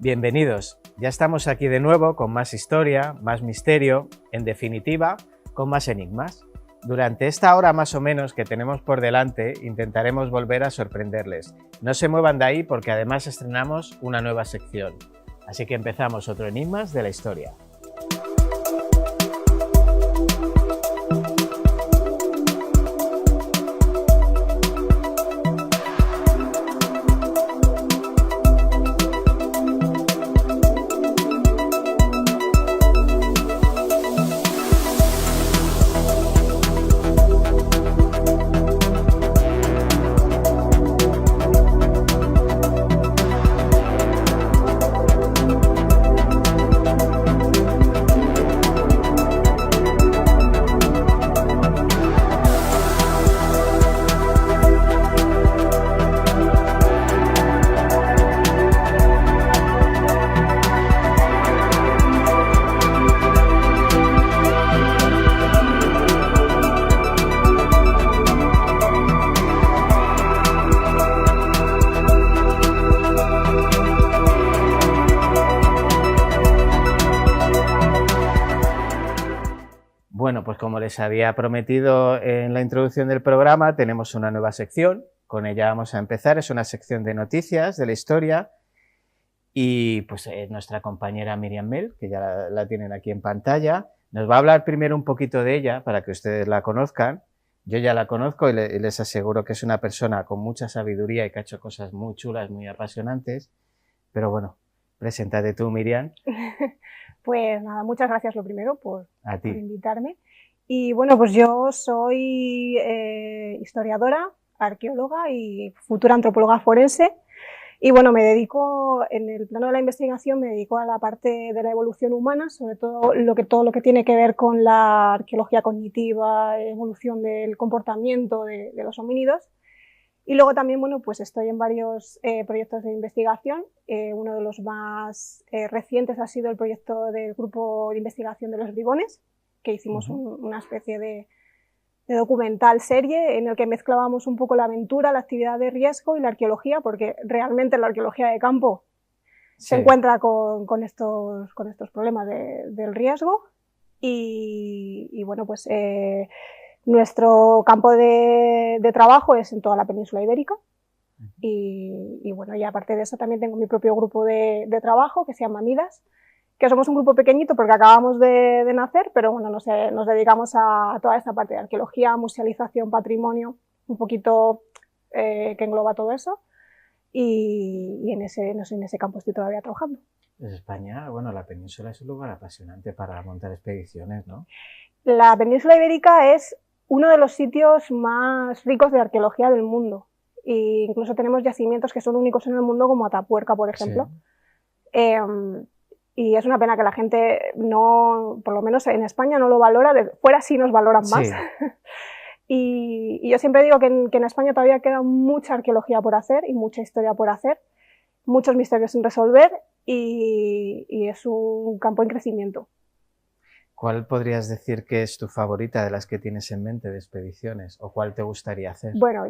Bienvenidos, ya estamos aquí de nuevo con más historia, más misterio, en definitiva, con más enigmas. Durante esta hora más o menos que tenemos por delante intentaremos volver a sorprenderles. No se muevan de ahí porque además estrenamos una nueva sección. Así que empezamos otro Enigmas de la Historia. Bueno, pues como les había prometido en la introducción del programa, tenemos una nueva sección. Con ella vamos a empezar. Es una sección de noticias de la historia y pues nuestra compañera Miriam Mel, que ya la tienen aquí en pantalla, nos va a hablar primero un poquito de ella para que ustedes la conozcan. Yo ya la conozco y les aseguro que es una persona con mucha sabiduría y que ha hecho cosas muy chulas, muy apasionantes. Pero bueno, preséntate tú, Miriam. Pues nada, muchas gracias lo primero por ti. invitarme. Y bueno, pues yo soy historiadora, arqueóloga y futura antropóloga forense. Y bueno, me dedico, en el plano de la investigación, me dedico a la parte de la evolución humana, sobre todo lo que tiene que ver con la arqueología cognitiva, evolución del comportamiento de los homínidos. Y luego también, bueno, pues estoy en varios proyectos de investigación. Uno de los más recientes ha sido el proyecto del grupo de investigación de los bribones, que hicimos una especie de documental serie en el que mezclábamos un poco la aventura, la actividad de riesgo y la arqueología, porque realmente la arqueología de campo se encuentra con estos problemas del riesgo. Y bueno, pues nuestro campo de trabajo es en toda la península ibérica y bueno, y aparte de eso también tengo mi propio grupo de trabajo que se llama Midas, que somos un grupo pequeñito porque acabamos de nacer, pero bueno, nos dedicamos a toda esta parte de arqueología, musealización, patrimonio, un poquito que engloba todo eso y en ese campo estoy todavía trabajando. España, bueno, la península es un lugar apasionante para montar expediciones, ¿no? La península ibérica es uno de los sitios más ricos de arqueología del mundo. E incluso tenemos yacimientos que son únicos en el mundo, como Atapuerca, por ejemplo. Sí. Y es una pena que la gente no, por lo menos en España, no lo valora. De fuera sí nos valoran más. Sí. Y yo siempre digo que en España todavía queda mucha arqueología por hacer y mucha historia por hacer, muchos misterios sin resolver y es un campo en crecimiento. ¿Cuál podrías decir que es tu favorita de las que tienes en mente de expediciones? ¿O cuál te gustaría hacer? Bueno,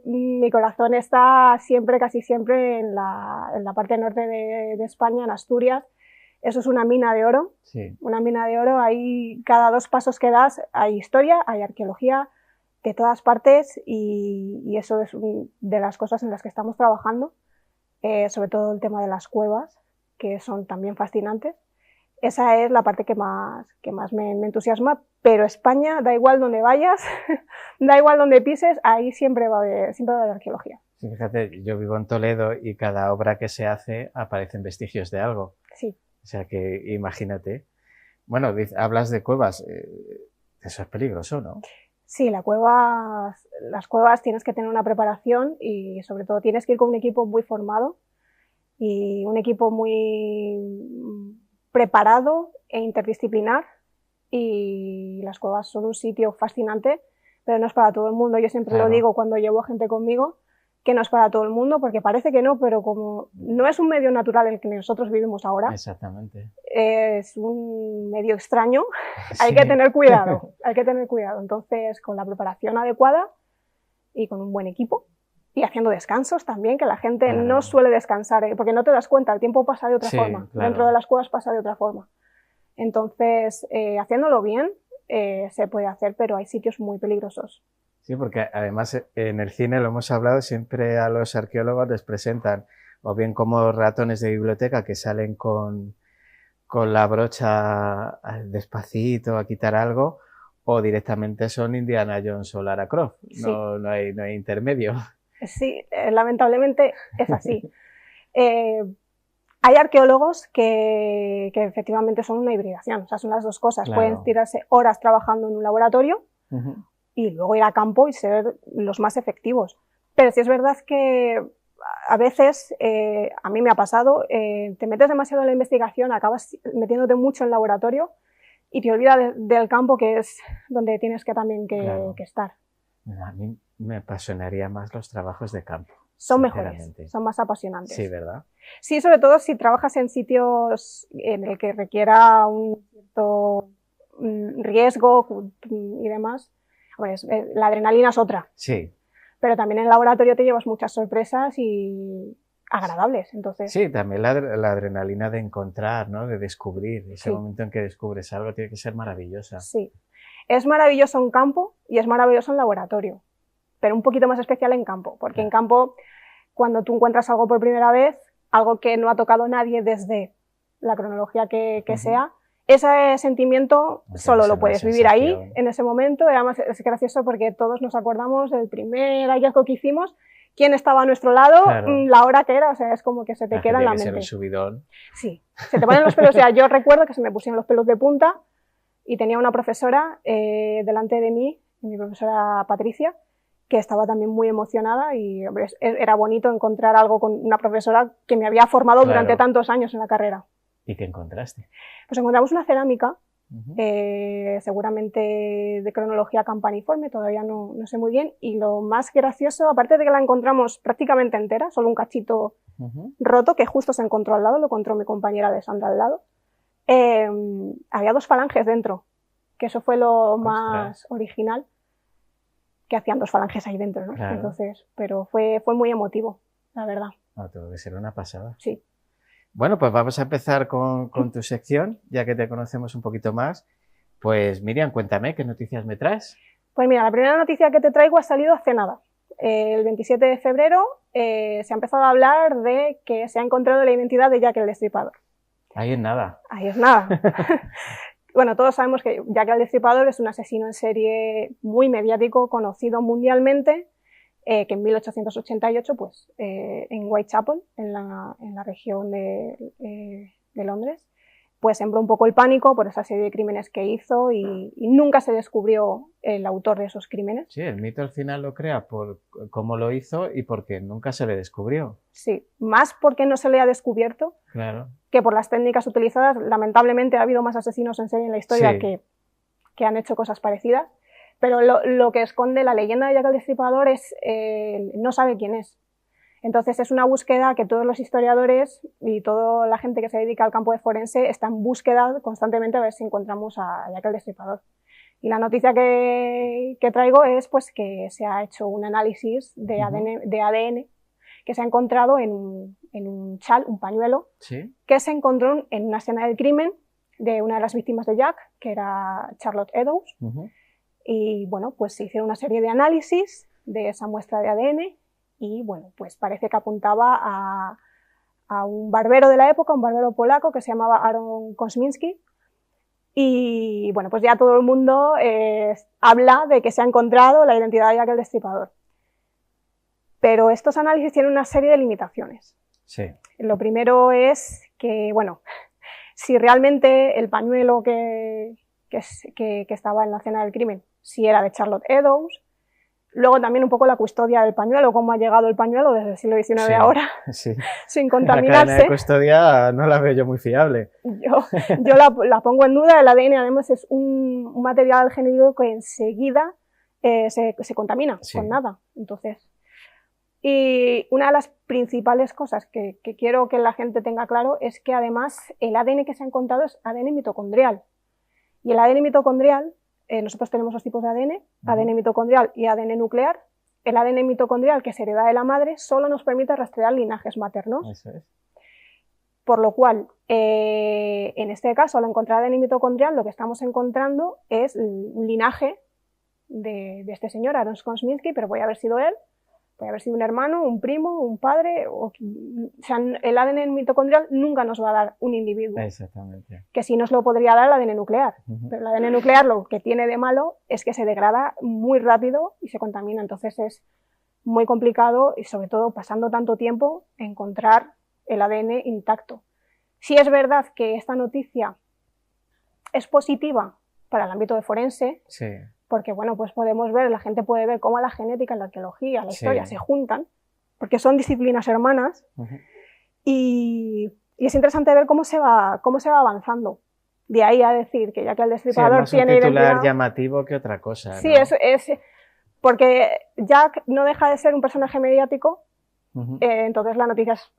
mi corazón está siempre, casi siempre, en la parte norte de España, en Asturias. Eso es una mina de oro. Sí. Una mina de oro, ahí cada 2 pasos que das hay historia, hay arqueología de todas partes y eso es de las cosas en las que estamos trabajando. Sobre todo el tema de las cuevas, que son también fascinantes. Esa es la parte que más me entusiasma, pero España, da igual donde vayas, da igual donde pises, ahí siempre va a haber arqueología. Sí, fíjate, yo vivo en Toledo y cada obra que se hace aparecen vestigios de algo. Sí. O sea que imagínate. Bueno, hablas de cuevas, eso es peligroso, ¿no? Sí, las cuevas tienes que tener una preparación y sobre todo tienes que ir con un equipo muy formado y un equipo muy preparado e interdisciplinar, y las cuevas son un sitio fascinante, pero no es para todo el mundo. Yo siempre lo digo cuando llevo gente conmigo, que no es para todo el mundo, porque parece que no, pero como no es un medio natural el que nosotros vivimos ahora, exactamente, es un medio extraño, hay que tener cuidado, hay que tener cuidado. Entonces, con la preparación adecuada y con un buen equipo, y haciendo descansos también, que la gente no suele descansar, porque no te das cuenta, el tiempo pasa de otra forma, dentro de las cuevas pasa de otra forma. Entonces, haciéndolo bien, se puede hacer, pero hay sitios muy peligrosos. Sí, porque además en el cine, lo hemos hablado, siempre a los arqueólogos les presentan o bien como ratones de biblioteca que salen con la brocha despacito a quitar algo, o directamente son Indiana Jones o Lara Croft. Sí. No hay intermedio. Sí, lamentablemente es así. Hay arqueólogos que efectivamente son una hibridación, o sea, son las dos cosas. Claro. Pueden tirarse horas trabajando en un laboratorio y luego ir a campo y ser los más efectivos. Pero sí es verdad que a veces, a mí me ha pasado, te metes demasiado en la investigación, acabas metiéndote mucho en el laboratorio y te olvidas del campo, que es donde tienes que también que estar. A mí me apasionaría más los trabajos de campo. Son mejores, son más apasionantes. Sí, ¿verdad? Sí, sobre todo si trabajas en sitios en el que requiera un cierto riesgo y demás. Pues, la adrenalina es otra. Sí. Pero también en el laboratorio te llevas muchas sorpresas y agradables, entonces. Sí, también la adrenalina de encontrar, ¿no? De descubrir. Ese momento en que descubres algo tiene que ser maravillosa. Sí. Es maravilloso en campo y es maravilloso en laboratorio, pero un poquito más especial en campo, porque en campo, cuando tú encuentras algo por primera vez, algo que no ha tocado nadie desde la cronología que sea, ese sentimiento solo lo puedes vivir ahí, en ese momento. Y además es gracioso porque todos nos acordamos del primer hallazgo que hicimos, quién estaba a nuestro lado, la hora que era, o sea, es como que se te queda en la mente. Ser un subidón. Sí, se te ponen los pelos, o sea, yo recuerdo que se me pusieron los pelos de punta y tenía una profesora delante de mí, mi profesora Patricia, que estaba también muy emocionada y era bonito encontrar algo con una profesora que me había formado durante tantos años en la carrera. ¿Y qué encontraste? Pues encontramos una cerámica, seguramente de cronología campaniforme, todavía no sé muy bien, y lo más gracioso, aparte de que la encontramos prácticamente entera, solo un cachito roto, que justo se encontró al lado, lo encontró mi compañera de Sandra al lado, había 2 falanges dentro, que eso fue lo más original, que hacían 2 falanges ahí dentro, ¿no? Claro. Entonces, pero fue muy emotivo, la verdad. Tuvo que ser una pasada. Sí. Bueno, pues vamos a empezar con tu sección, ya que te conocemos un poquito más. Pues Miriam, cuéntame, ¿qué noticias me traes? Pues mira, la primera noticia que te traigo ha salido hace nada. El 27 de febrero se ha empezado a hablar de que se ha encontrado la identidad de Jack el Destripador. Ahí es nada. Ahí es nada. Bueno, todos sabemos que Jack el Destripador es un asesino en serie muy mediático, conocido mundialmente, que en 1888, pues, en Whitechapel, en la región de Londres, pues sembró un poco el pánico por esa serie de crímenes que hizo y nunca se descubrió el autor de esos crímenes. Sí, el mito al final lo crea por cómo lo hizo y porque nunca se le descubrió. Sí, más porque no se le ha descubierto que por las técnicas utilizadas. Lamentablemente ha habido más asesinos en serie en la historia que han hecho cosas parecidas, pero lo que esconde la leyenda de Jack el Destripador es no sabe quién es. Entonces es una búsqueda que todos los historiadores y toda la gente que se dedica al campo de forense está en búsqueda constantemente a ver si encontramos a Jack el Destripador. Y la noticia que traigo es pues que se ha hecho un análisis de ADN que se ha encontrado en un chal, un pañuelo, que se encontró en una escena del crimen de una de las víctimas de Jack, que era Charlotte Eddowes. Y bueno, pues se hicieron una serie de análisis de esa muestra de ADN y bueno, pues parece que apuntaba a un barbero de la época, un barbero polaco que se llamaba Aaron Kosminski. Y bueno, pues ya todo el mundo habla de que se ha encontrado la identidad de Jack el Destripador. Pero estos análisis tienen una serie de limitaciones. Sí. Lo primero es que, bueno, si realmente el pañuelo que estaba en la escena del crimen, si era de Charlotte Eddowes, luego también un poco la custodia del pañuelo, cómo ha llegado el pañuelo desde el siglo XIX ahora, sin contaminarse. La cadena de custodia no la veo yo muy fiable. Yo la pongo en duda. El ADN además es un material genético que enseguida se contamina con nada. Entonces, y una de las principales cosas que quiero que la gente tenga claro es que además el ADN que se ha encontrado es ADN mitocondrial. Y el ADN mitocondrial, nosotros tenemos 2 tipos de ADN, ADN mitocondrial y ADN nuclear, el ADN mitocondrial que se hereda de la madre solo nos permite rastrear linajes maternos. Eso es. Por lo cual, en este caso, al encontrar ADN mitocondrial, lo que estamos encontrando es un linaje de este señor, Aaron Kosminski, pero puede haber sido él, puede haber sido un hermano, un primo, un padre, o sea, el ADN mitocondrial nunca nos va a dar un individuo. Exactamente. Que sí nos lo podría dar el ADN nuclear. Pero el ADN nuclear lo que tiene de malo es que se degrada muy rápido y se contamina. Entonces es muy complicado y sobre todo pasando tanto tiempo encontrar el ADN intacto. Sí es verdad que esta noticia es positiva para el ámbito de forense, sí. Porque bueno, pues podemos ver, la gente puede ver cómo la genética, la arqueología, la historia se juntan, porque son disciplinas hermanas, y es interesante ver cómo se va avanzando. De ahí a decir que ya que el Destripador tiene un titular identidad llamativo que otra cosa. Sí, ¿no? es porque Jack no deja de ser un personaje mediático, entonces la noticia es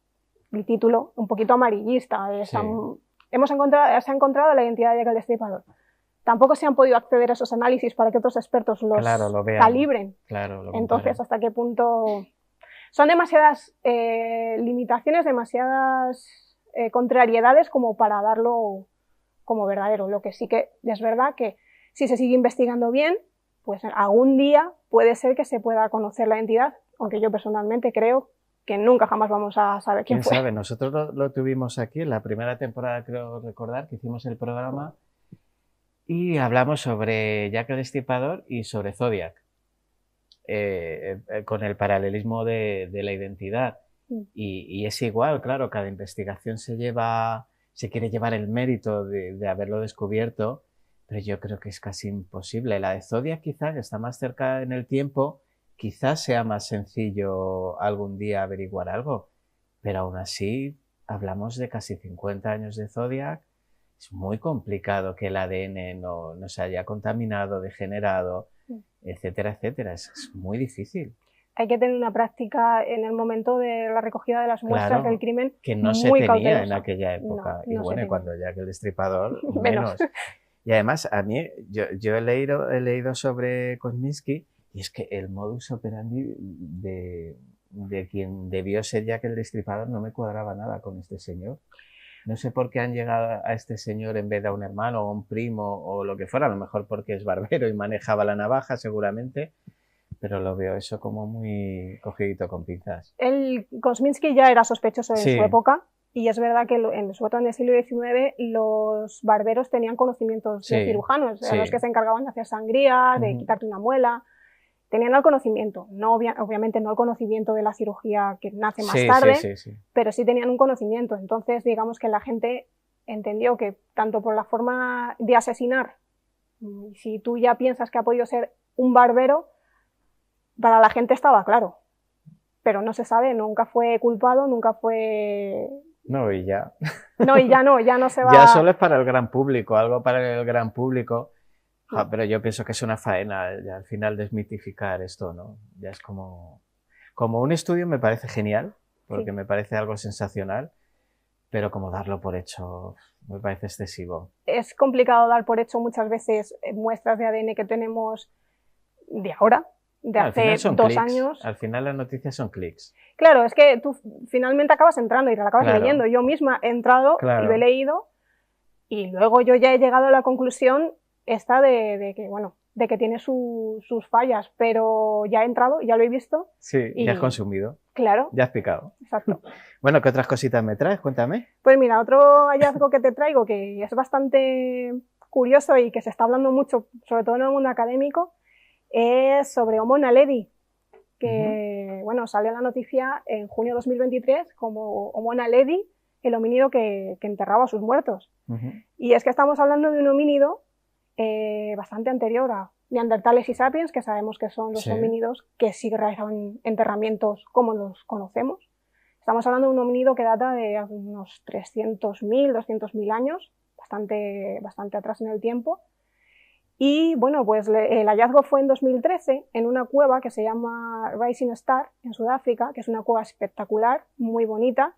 el título un poquito amarillista. Se ha encontrado la identidad de Jack el Destripador. Tampoco se han podido acceder a esos análisis para que otros expertos los calibren. Entonces, ¿hasta qué punto? Son demasiadas limitaciones, demasiadas contrariedades como para darlo como verdadero. Lo que sí que es verdad que si se sigue investigando bien, pues algún día puede ser que se pueda conocer la identidad, aunque yo personalmente creo que nunca jamás vamos a saber quién fue. ¿Quién sabe? Nosotros lo tuvimos aquí en la primera temporada, creo recordar, que hicimos el programa y hablamos sobre Jack el Destripador y sobre Zodiac, con el paralelismo de la identidad. Y es igual, claro, cada investigación se quiere llevar el mérito de haberlo descubierto, pero yo creo que es casi imposible. La de Zodiac quizás, que está más cerca en el tiempo, quizás sea más sencillo algún día averiguar algo, pero aún así hablamos de casi 50 años de Zodiac. Es muy complicado que el ADN no se haya contaminado, degenerado, etcétera, etcétera. Es muy difícil. Hay que tener una práctica en el momento de la recogida de las muestras del crimen que no se tenía en aquella época. Y bueno, cuando Jack el Destripador, menos. Y además, a mí, yo he leído sobre Kosminski, y es que el modus operandi de quien debió ser Jack el Destripador no me cuadraba nada con este señor. No sé por qué han llegado a este señor en vez de a un hermano o un primo o lo que fuera, a lo mejor porque es barbero y manejaba la navaja seguramente, pero lo veo eso como muy cogidito con pinzas. El Kosminski ya era sospechoso en su época y es verdad que sobre todo en el siglo XIX los barberos tenían conocimientos de cirujanos, eran los que se encargaban de hacer sangrías, de quitarte una muela. Tenían el conocimiento, obviamente no el conocimiento de la cirugía que nace más tarde, pero sí tenían un conocimiento. Entonces, digamos que la gente entendió que tanto por la forma de asesinar, si tú ya piensas que ha podido ser un barbero, para la gente estaba claro. Pero no se sabe, nunca fue culpado, nunca fue... No, y ya. No, y ya no se va... Ya solo es para el gran público, algo para el gran público. Pero yo pienso que es una faena ya al final desmitificar esto, ¿no? Ya es como un estudio me parece genial, porque me parece algo sensacional, pero como darlo por hecho me parece excesivo. Es complicado dar por hecho muchas veces muestras de ADN que tenemos de ahora, de hace 2 años. Al final las noticias son clics. Claro, es que tú finalmente acabas entrando y te la acabas leyendo. Yo misma he entrado y lo he leído y luego yo ya he llegado a la conclusión esta de que tiene sus fallas, pero ya he entrado, ya lo he visto. Sí, ya has consumido. Claro. Ya has picado. Exacto. Bueno, ¿qué otras cositas me traes? Cuéntame. Pues mira, otro hallazgo que te traigo que es bastante curioso y que se está hablando mucho, sobre todo en el mundo académico, es sobre Homo naledi, que bueno, salió la noticia en junio de 2023 como Homo naledi, el homínido que enterraba a sus muertos. Y es que estamos hablando de un homínido bastante anterior a neandertales y sapiens, que sabemos que son los homínidos que sí realizaban enterramientos como los conocemos. Estamos hablando de un homínido que data de unos 300.000, 200.000 años, bastante atrás en el tiempo. Y bueno, pues el hallazgo fue en 2013 en una cueva que se llama Rising Star en Sudáfrica, que es una cueva espectacular, muy bonita,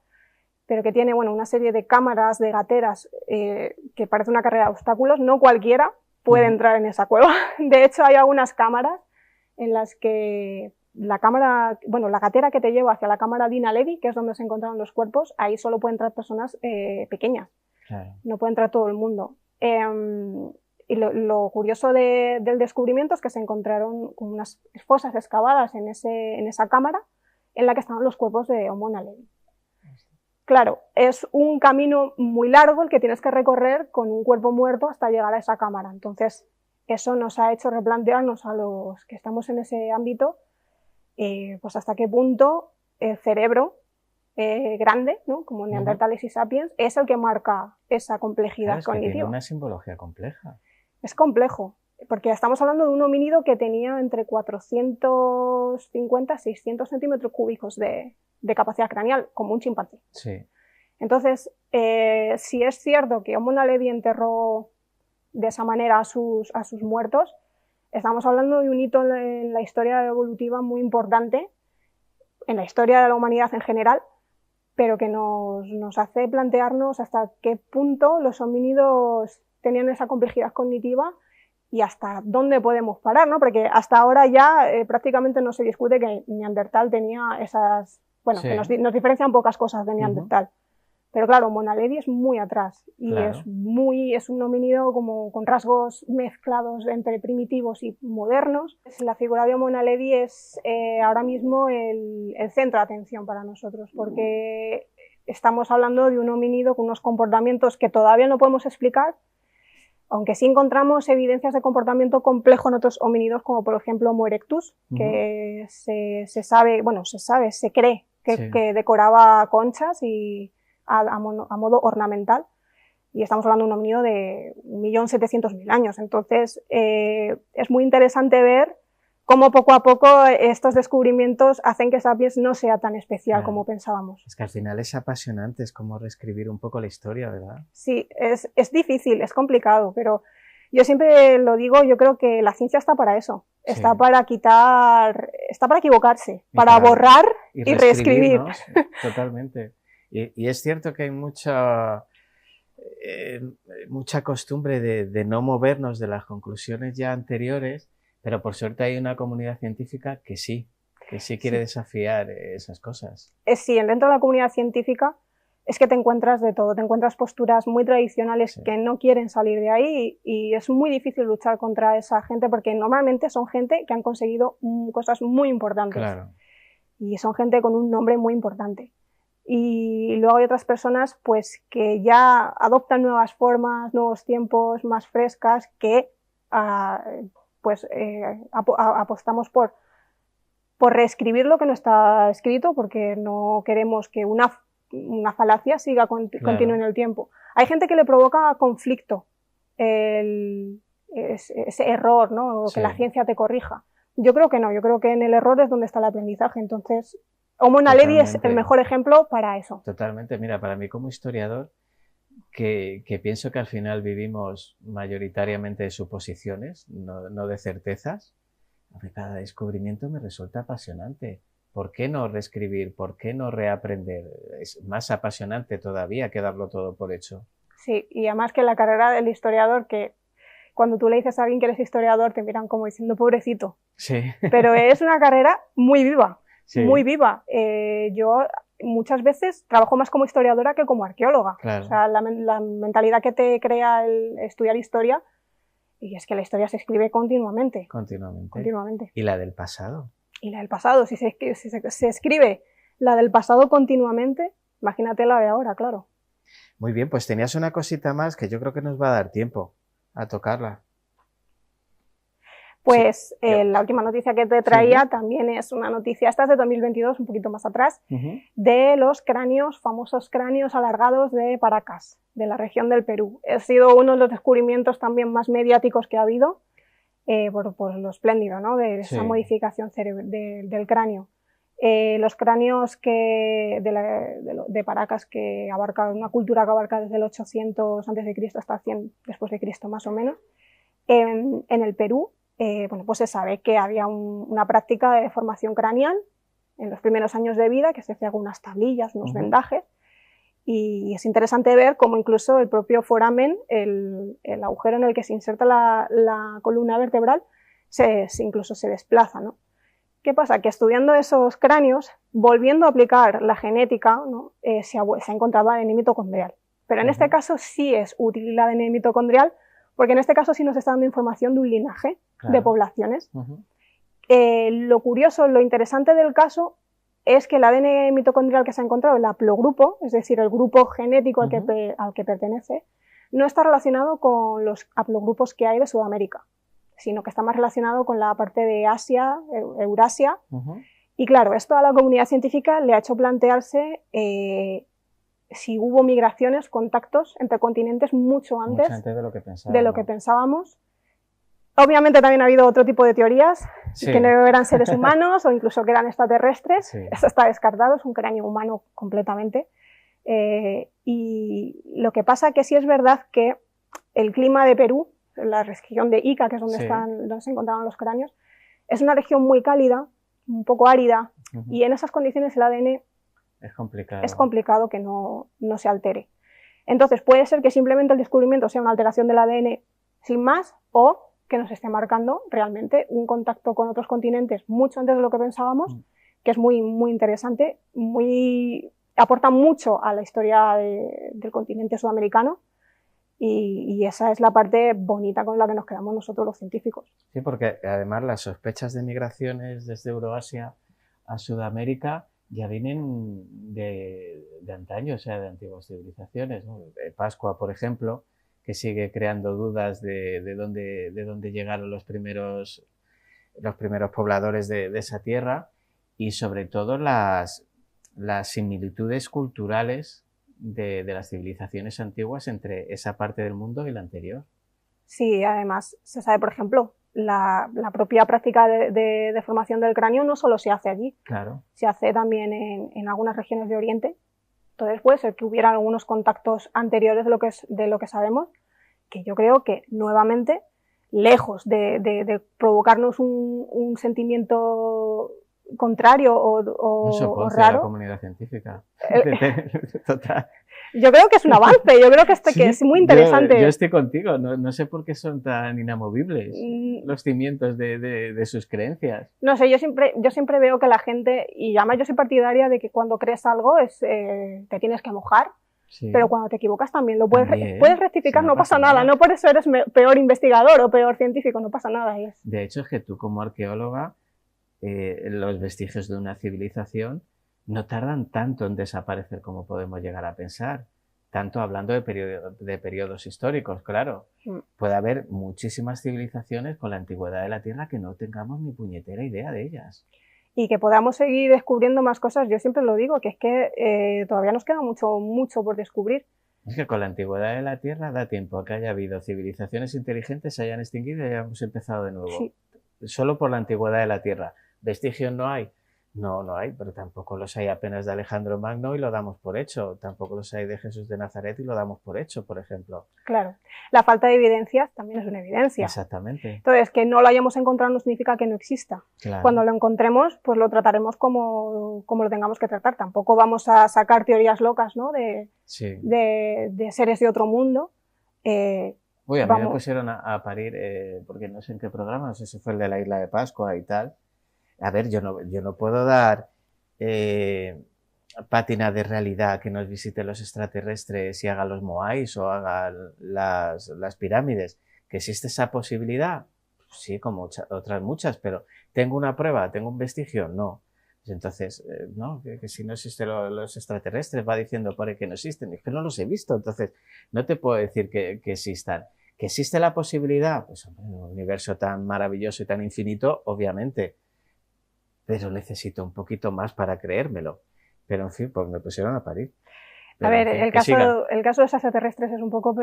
pero que tiene una serie de cámaras, de gateras, que parece una carrera de obstáculos. No cualquiera puede entrar en esa cueva. De hecho, hay algunas cámaras en las que la cámara, bueno, la gatera que te lleva hacia la cámara Dina Levy, que es donde se encontraron los cuerpos, ahí solo pueden entrar personas pequeñas, Claro. no puede entrar todo el mundo. Y lo curioso del descubrimiento es que se encontraron unas fosas excavadas en esa cámara en la que estaban los cuerpos de Homo naledi. Claro, es un camino muy largo el que tienes que recorrer con un cuerpo muerto hasta llegar a esa cámara. Entonces, eso nos ha hecho replantearnos a los que estamos en ese ámbito, pues hasta qué punto el cerebro grande, ¿no? Como Neandertales y Sapiens, es el que marca esa complejidad cognitiva. Tiene una simbología compleja. Es complejo, porque estamos hablando de un homínido que tenía entre 450 y 600 centímetros cúbicos de capacidad craneal, como un chimpancé. Sí. Entonces, si es cierto que Homo naledi enterró de esa manera a sus muertos, estamos hablando de un hito en la historia evolutiva muy importante, en la historia de la humanidad en general, pero que nos hace plantearnos hasta qué punto los homínidos tenían esa complejidad cognitiva y hasta dónde podemos parar, ¿no? Porque hasta ahora ya prácticamente no se discute que Neandertal tenía esas... Bueno, sí, que nos diferencian pocas cosas de Neandertal. Pero claro, Homo naledi es muy atrás y claro, es un homínido como con rasgos mezclados entre primitivos y modernos. La figura de Homo naledi es ahora mismo el centro de atención para nosotros, porque estamos hablando de un homínido con unos comportamientos que todavía no podemos explicar, aunque sí encontramos evidencias de comportamiento complejo en otros homínidos, como por ejemplo Homo erectus, que se cree que decoraba conchas y a modo ornamental, y estamos hablando de un homínido de 1.700.000 años. Entonces, es muy interesante ver cómo poco a poco estos descubrimientos hacen que Sapiens no sea tan especial como pensábamos. Es que al final es apasionante, es como reescribir un poco la historia, ¿verdad? Sí, es difícil, es complicado, pero yo siempre lo digo, yo creo que la ciencia está para eso, está para está para equivocarse, para borrar y reescribir. ¿No? Sí, totalmente. Y es cierto que hay mucha costumbre de no movernos de las conclusiones ya anteriores, pero por suerte hay una comunidad científica que sí quiere desafiar esas cosas. Sí, dentro de la comunidad científica es que te encuentras de todo, te encuentras posturas muy tradicionales que no quieren salir de ahí y es muy difícil luchar contra esa gente porque normalmente son gente que han conseguido cosas muy importantes. Claro. Y son gente con un nombre muy importante. Y luego hay otras personas pues que ya adoptan nuevas formas, nuevos tiempos, más frescas, que apostamos por reescribir lo que no está escrito, porque no queremos que una falacia siga continúe en el tiempo. Hay gente que le provoca conflicto ese error, ¿no? O que la ciencia te corrija. Yo creo que no, yo creo que en el error es donde está el aprendizaje. Entonces, Homo naledi es el mejor ejemplo para eso. Totalmente. Mira, para mí como historiador, que pienso que al final vivimos mayoritariamente de suposiciones, no de certezas, cada descubrimiento me resulta apasionante. ¿Por qué no reescribir? ¿Por qué no reaprender? Es más apasionante todavía que darlo todo por hecho. Sí, y además que la carrera del historiador, que cuando tú le dices a alguien que eres historiador te miran como diciendo pobrecito. Sí. Pero es una carrera muy viva. Sí. Muy viva. Yo muchas veces trabajo más como historiadora que como arqueóloga. Claro. O sea, la mentalidad que te crea el estudiar historia, y es que la historia se escribe continuamente. Continuamente. ¿Y la del pasado? Y la del pasado, si se escribe la del pasado continuamente, imagínate la de ahora, claro. Muy bien, pues tenías una cosita más que yo creo que nos va a dar tiempo a tocarla. Pues la última noticia que te traía también es una noticia, esta es de 2022, un poquito más atrás, de los famosos cráneos alargados de Paracas, de la región del Perú. Ha sido uno de los descubrimientos también más mediáticos que ha habido, por lo espléndido, ¿no? De esa modificación del cráneo. Los cráneos de Paracas, que abarca una cultura que abarca desde el 800 a.C. hasta 100 después de Cristo más o menos, en el Perú, pues se sabe que había una práctica de deformación craneal en los primeros años de vida, que se hacía con unas tablillas, unos vendajes, y es interesante ver cómo incluso el propio foramen, el agujero en el que se inserta la columna vertebral, incluso se desplaza, ¿no? ¿Qué pasa? Que estudiando esos cráneos, volviendo a aplicar la genética, ¿no? se ha encontrado ADN mitocondrial. Pero en este caso sí es útil el ADN mitocondrial, porque en este caso sí nos está dando información de un linaje de poblaciones. Lo curioso, lo interesante del caso es que el ADN mitocondrial que se ha encontrado, el haplogrupo, es decir, el grupo genético al que pertenece, no está relacionado con los haplogrupos que hay de Sudamérica, sino que está más relacionado con la parte de Asia, Eurasia. Y claro, esto a la comunidad científica le ha hecho plantearse si hubo migraciones, contactos entre continentes mucho antes de lo que pensábamos. Obviamente también ha habido otro tipo de teorías, que no eran seres humanos o incluso que eran extraterrestres. Esto está descartado, es un cráneo humano completamente. Y lo que pasa que sí es verdad que el clima de Perú, la región de Ica, que es donde se encontraban los cráneos, es una región muy cálida, un poco árida, y en esas condiciones el ADN es complicado que no se altere. Entonces puede ser que simplemente el descubrimiento sea una alteración del ADN sin más, o que nos esté marcando realmente un contacto con otros continentes mucho antes de lo que pensábamos, que es muy, muy interesante, aporta mucho a la historia del continente sudamericano, y esa es la parte bonita con la que nos quedamos nosotros los científicos. Sí, porque además las sospechas de migraciones desde Euroasia a Sudamérica ya vienen de antaño, o sea, de antiguas civilizaciones, ¿no? Pascua, por ejemplo, que sigue creando dudas de dónde llegaron los primeros pobladores de esa tierra, y sobre todo las similitudes culturales de las civilizaciones antiguas entre esa parte del mundo y la anterior. Sí, además se sabe, por ejemplo, la propia práctica de formación del cráneo no solo se hace allí, se hace también en algunas regiones de Oriente. Entonces puede ser que hubiera algunos contactos anteriores de lo que sabemos, que yo creo que nuevamente, lejos de provocarnos un sentimiento contrario o raro. La comunidad científica. Total. Yo creo que es un avance, yo creo que es muy interesante. Yo estoy contigo, no sé por qué son tan inamovibles los cimientos de sus creencias. No sé, yo siempre veo que la gente, y además yo soy partidaria de que cuando crees algo te tienes que mojar, pero cuando te equivocas también lo puedes rectificar, no pasa nada, no por eso eres peor investigador o peor científico, no pasa nada. De hecho, es que tú como arqueóloga, los vestigios de una civilización no tardan tanto en desaparecer como podemos llegar a pensar. Tanto hablando de periodos históricos, claro. Puede haber muchísimas civilizaciones con la antigüedad de la Tierra que no tengamos ni puñetera idea de ellas. Y que podamos seguir descubriendo más cosas. Yo siempre lo digo, que es que todavía nos queda mucho por descubrir. Es que con la antigüedad de la Tierra da tiempo a que haya habido civilizaciones inteligentes, se hayan extinguido y hayamos empezado de nuevo. Sí. Solo por la antigüedad de la Tierra. ¿Vestigios no hay? No hay, pero tampoco los hay apenas de Alejandro Magno y lo damos por hecho. Tampoco los hay de Jesús de Nazaret y lo damos por hecho, por ejemplo. Claro. La falta de evidencias también es una evidencia. Exactamente. Entonces, que no lo hayamos encontrado no significa que no exista. Claro. Cuando lo encontremos, pues lo trataremos como lo tengamos que tratar. Tampoco vamos a sacar teorías locas, ¿no? de seres de otro mundo. Uy, a mí me pusieron a parir, porque no sé en qué programa, no sé si fue el de la Isla de Pascua y tal. A ver, yo no puedo dar pátina de realidad que nos visiten los extraterrestres y hagan los moais o hagan las pirámides. ¿Que existe esa posibilidad? Sí, como otras muchas, pero ¿tengo una prueba? ¿Tengo un vestigio? No. Entonces, no, que si no existen los extraterrestres, va diciendo por ahí que no existen. Es que no los he visto, entonces no te puedo decir que existan. ¿Que existe la posibilidad? Pues hombre, un universo tan maravilloso y tan infinito, obviamente. Pero necesito un poquito más para creérmelo. Pero en fin, pues me pusieron a parir. Pero, a ver, en fin, el caso de los extraterrestres es un poco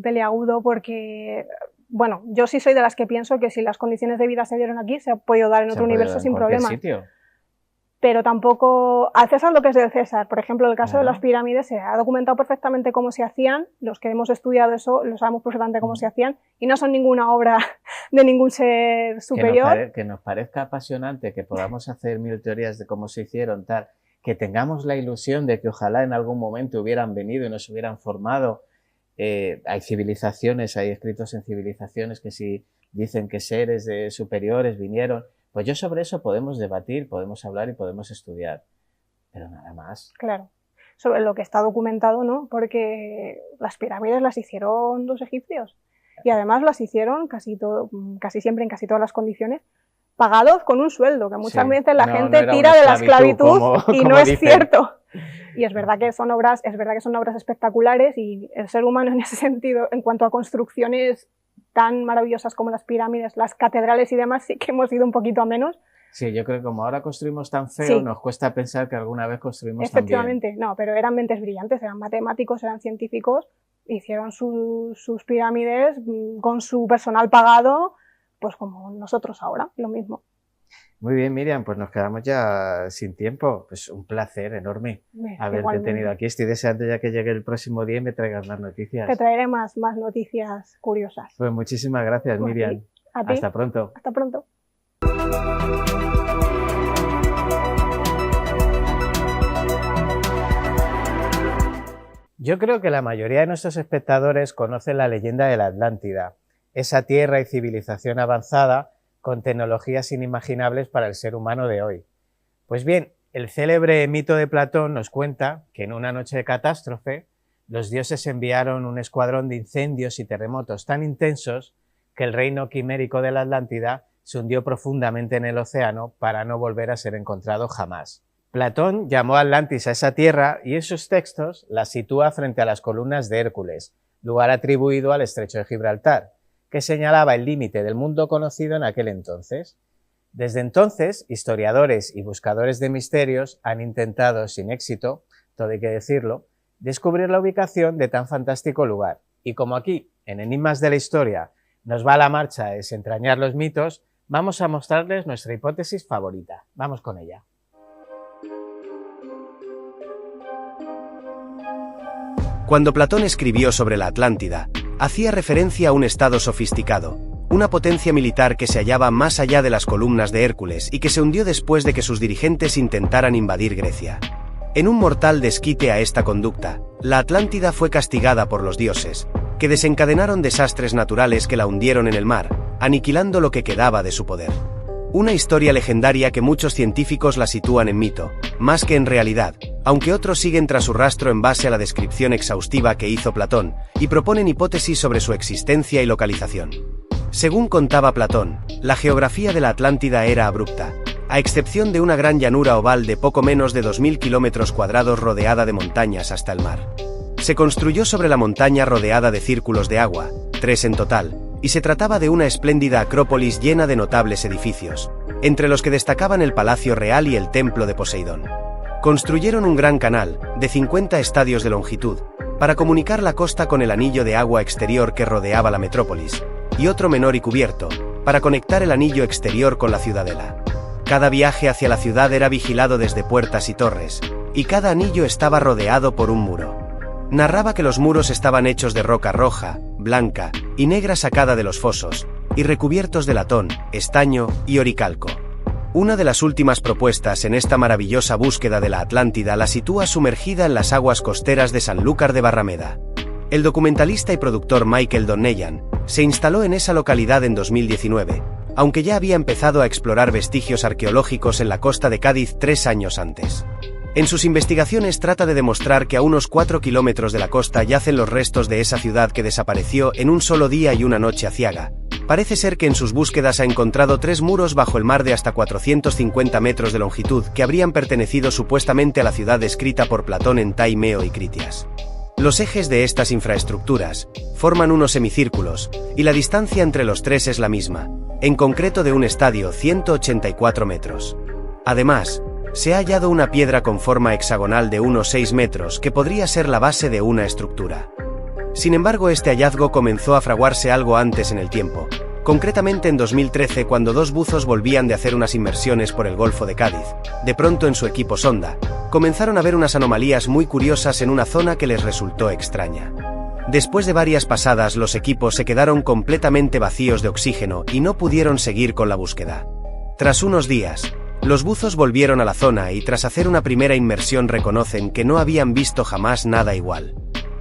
peleagudo porque, bueno, yo sí soy de las que pienso que si las condiciones de vida se dieron aquí, se ha podido dar en otro universo sin problema. Sitio. Pero tampoco, al César lo que es del César. Por ejemplo, en el caso de las pirámides se ha documentado perfectamente cómo se hacían, los que hemos estudiado eso lo sabemos perfectamente cómo se hacían, y no son ninguna obra de ningún ser superior. Que nos parezca apasionante, que podamos hacer mil teorías de cómo se hicieron, tal, que tengamos la ilusión de que ojalá en algún momento hubieran venido y nos hubieran formado. Hay civilizaciones, hay escritos en civilizaciones que sí dicen que seres superiores vinieron, Pues yo sobre eso podemos debatir, podemos hablar y podemos estudiar, pero nada más. Claro. Sobre lo que está documentado, ¿no? Porque las pirámides las hicieron los egipcios y además las hicieron casi siempre, en casi todas las condiciones, pagados con un sueldo, que muchas veces la gente tira de la esclavitud y no es cierto. Y es verdad que son obras espectaculares y el ser humano en ese sentido, en cuanto a construcciones tan maravillosas como las pirámides, las catedrales y demás, sí que hemos ido un poquito a menos. Sí, yo creo que como ahora construimos tan feo, nos cuesta pensar que alguna vez construimos tan bien. Efectivamente, no, pero eran mentes brillantes, eran matemáticos, eran científicos, hicieron sus pirámides con su personal pagado, pues como nosotros ahora, lo mismo. Muy bien, Miriam, pues nos quedamos ya sin tiempo. Pues un placer enorme haberte tenido aquí. Estoy deseando ya que llegue el próximo día y me traigas más noticias. Te traeré más noticias curiosas. Pues muchísimas gracias, Miriam. A ti. Hasta pronto. Hasta pronto. Yo creo que la mayoría de nuestros espectadores conocen la leyenda de la Atlántida, esa tierra y civilización avanzada con tecnologías inimaginables para el ser humano de hoy. Pues bien, el célebre mito de Platón nos cuenta que en una noche de catástrofe, los dioses enviaron un escuadrón de incendios y terremotos tan intensos que el reino quimérico de la Atlántida se hundió profundamente en el océano para no volver a ser encontrado jamás. Platón llamó Atlantis a esa tierra y en sus textos la sitúa frente a las columnas de Hércules, lugar atribuido al estrecho de Gibraltar, que señalaba el límite del mundo conocido en aquel entonces. Desde entonces, historiadores y buscadores de misterios han intentado, sin éxito, todo hay que decirlo, descubrir la ubicación de tan fantástico lugar. Y como aquí, en Enigmas de la Historia, nos va la marcha a desentrañar los mitos, vamos a mostrarles nuestra hipótesis favorita. Vamos con ella. Cuando Platón escribió sobre la Atlántida, hacía referencia a un estado sofisticado, una potencia militar que se hallaba más allá de las columnas de Hércules y que se hundió después de que sus dirigentes intentaran invadir Grecia. En un mortal desquite a esta conducta, la Atlántida fue castigada por los dioses, que desencadenaron desastres naturales que la hundieron en el mar, aniquilando lo que quedaba de su poder. Una historia legendaria que muchos científicos la sitúan en mito, más que en realidad, aunque otros siguen tras su rastro en base a la descripción exhaustiva que hizo Platón, y proponen hipótesis sobre su existencia y localización. Según contaba Platón, la geografía de la Atlántida era abrupta, a excepción de una gran llanura oval de poco menos de 2000 kilómetros cuadrados rodeada de montañas hasta el mar. Se construyó sobre la montaña rodeada de círculos de agua, 3 en total, y se trataba de una espléndida acrópolis llena de notables edificios, entre los que destacaban el Palacio Real y el Templo de Poseidón. Construyeron un gran canal, de 50 estadios de longitud, para comunicar la costa con el anillo de agua exterior que rodeaba la metrópolis, y otro menor y cubierto, para conectar el anillo exterior con la ciudadela. Cada viaje hacia la ciudad era vigilado desde puertas y torres, y cada anillo estaba rodeado por un muro. Narraba que los muros estaban hechos de roca roja, blanca y negra sacada de los fosos, y recubiertos de latón, estaño y oricalco. Una de las últimas propuestas en esta maravillosa búsqueda de la Atlántida la sitúa sumergida en las aguas costeras de Sanlúcar de Barrameda. El documentalista y productor Michael Donnellan se instaló en esa localidad en 2019, aunque ya había empezado a explorar vestigios arqueológicos en la costa de Cádiz 3 años antes. En sus investigaciones trata de demostrar que a unos 4 kilómetros de la costa yacen los restos de esa ciudad que desapareció en un solo día y una noche aciaga. Parece ser que en sus búsquedas ha encontrado 3 muros bajo el mar de hasta 450 metros de longitud que habrían pertenecido supuestamente a la ciudad descrita por Platón en Taimeo y Critias. Los ejes de estas infraestructuras forman unos semicírculos, y la distancia entre los 3 es la misma, en concreto de un estadio 184 metros. Además, se ha hallado una piedra con forma hexagonal de unos 6 metros que podría ser la base de una estructura. Sin embargo, este hallazgo comenzó a fraguarse algo antes en el tiempo, concretamente en 2013 cuando 2 buzos volvían de hacer unas inmersiones por el Golfo de Cádiz. De pronto en su equipo sonda, comenzaron a ver unas anomalías muy curiosas en una zona que les resultó extraña. Después de varias pasadas los equipos se quedaron completamente vacíos de oxígeno y no pudieron seguir con la búsqueda. Tras unos días, los buzos volvieron a la zona y tras hacer una primera inmersión reconocen que no habían visto jamás nada igual.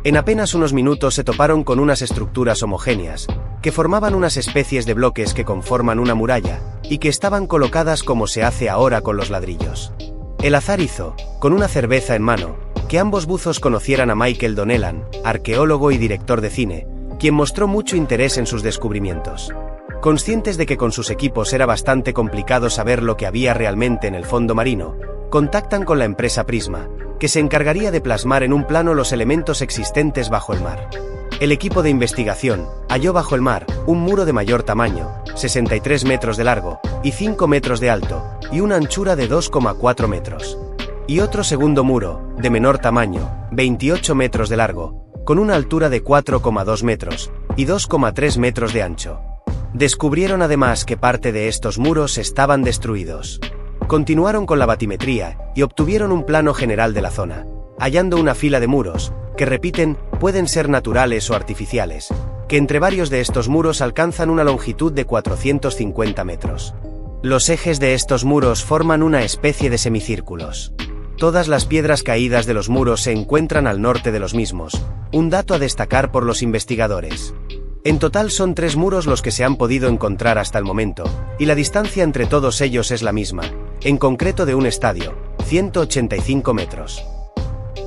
En apenas unos minutos se toparon con unas estructuras homogéneas, que formaban unas especies de bloques que conforman una muralla, y que estaban colocadas como se hace ahora con los ladrillos. El azar hizo, con una cerveza en mano, que ambos buzos conocieran a Michael Donnellan, arqueólogo y director de cine, quien mostró mucho interés en sus descubrimientos. Conscientes de que con sus equipos era bastante complicado saber lo que había realmente en el fondo marino, contactan con la empresa Prisma, que se encargaría de plasmar en un plano los elementos existentes bajo el mar. El equipo de investigación halló bajo el mar un muro de mayor tamaño, 63 metros de largo y 5 metros de alto, y una anchura de 2,4 metros. Y otro segundo muro, de menor tamaño, 28 metros de largo, con una altura de 4,2 metros y 2,3 metros de ancho. Descubrieron además que parte de estos muros estaban destruidos. Continuaron con la batimetría y obtuvieron un plano general de la zona, hallando una fila de muros, que repiten, pueden ser naturales o artificiales, que entre varios de estos muros alcanzan una longitud de 450 metros. Los ejes de estos muros forman una especie de semicírculos. Todas las piedras caídas de los muros se encuentran al norte de los mismos, un dato a destacar por los investigadores. En total son 3 muros los que se han podido encontrar hasta el momento, y la distancia entre todos ellos es la misma, en concreto de un estadio, 185 metros.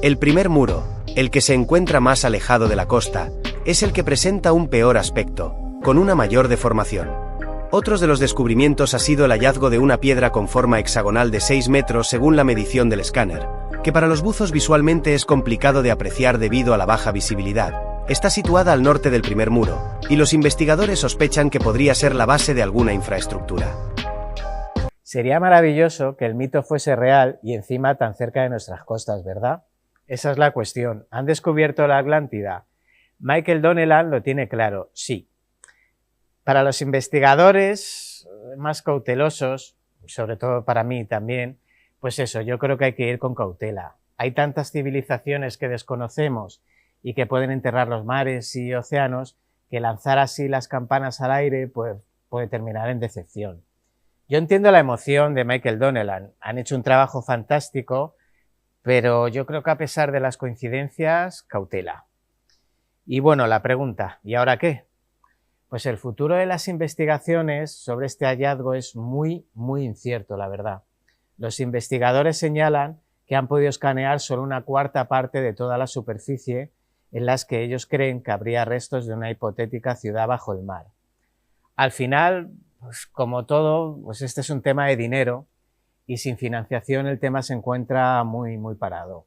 El primer muro, el que se encuentra más alejado de la costa, es el que presenta un peor aspecto, con una mayor deformación. Otros de los descubrimientos ha sido el hallazgo de una piedra con forma hexagonal de 6 metros según la medición del escáner, que para los buzos visualmente es complicado de apreciar debido a la baja visibilidad. Está situada al norte del primer muro, y los investigadores sospechan que podría ser la base de alguna infraestructura. Sería maravilloso que el mito fuese real y encima tan cerca de nuestras costas, ¿verdad? Esa es la cuestión. ¿Han descubierto la Atlántida? Michael Donnellan lo tiene claro, sí. Para los investigadores más cautelosos, sobre todo para mí también, pues eso, yo creo que hay que ir con cautela. Hay tantas civilizaciones que desconocemos y que pueden enterrar los mares y océanos, que lanzar así las campanas al aire pues, puede terminar en decepción. Yo entiendo la emoción de Michael Donnellan, han hecho un trabajo fantástico, pero yo creo que a pesar de las coincidencias, cautela. Y bueno, la pregunta, ¿y ahora qué? Pues el futuro de las investigaciones sobre este hallazgo es muy incierto, la verdad. Los investigadores señalan que han podido escanear solo una cuarta parte de toda la superficie en las que ellos creen que habría restos de una hipotética ciudad bajo el mar. Al final, pues como todo, pues este es un tema de dinero y sin financiación el tema se encuentra muy parado.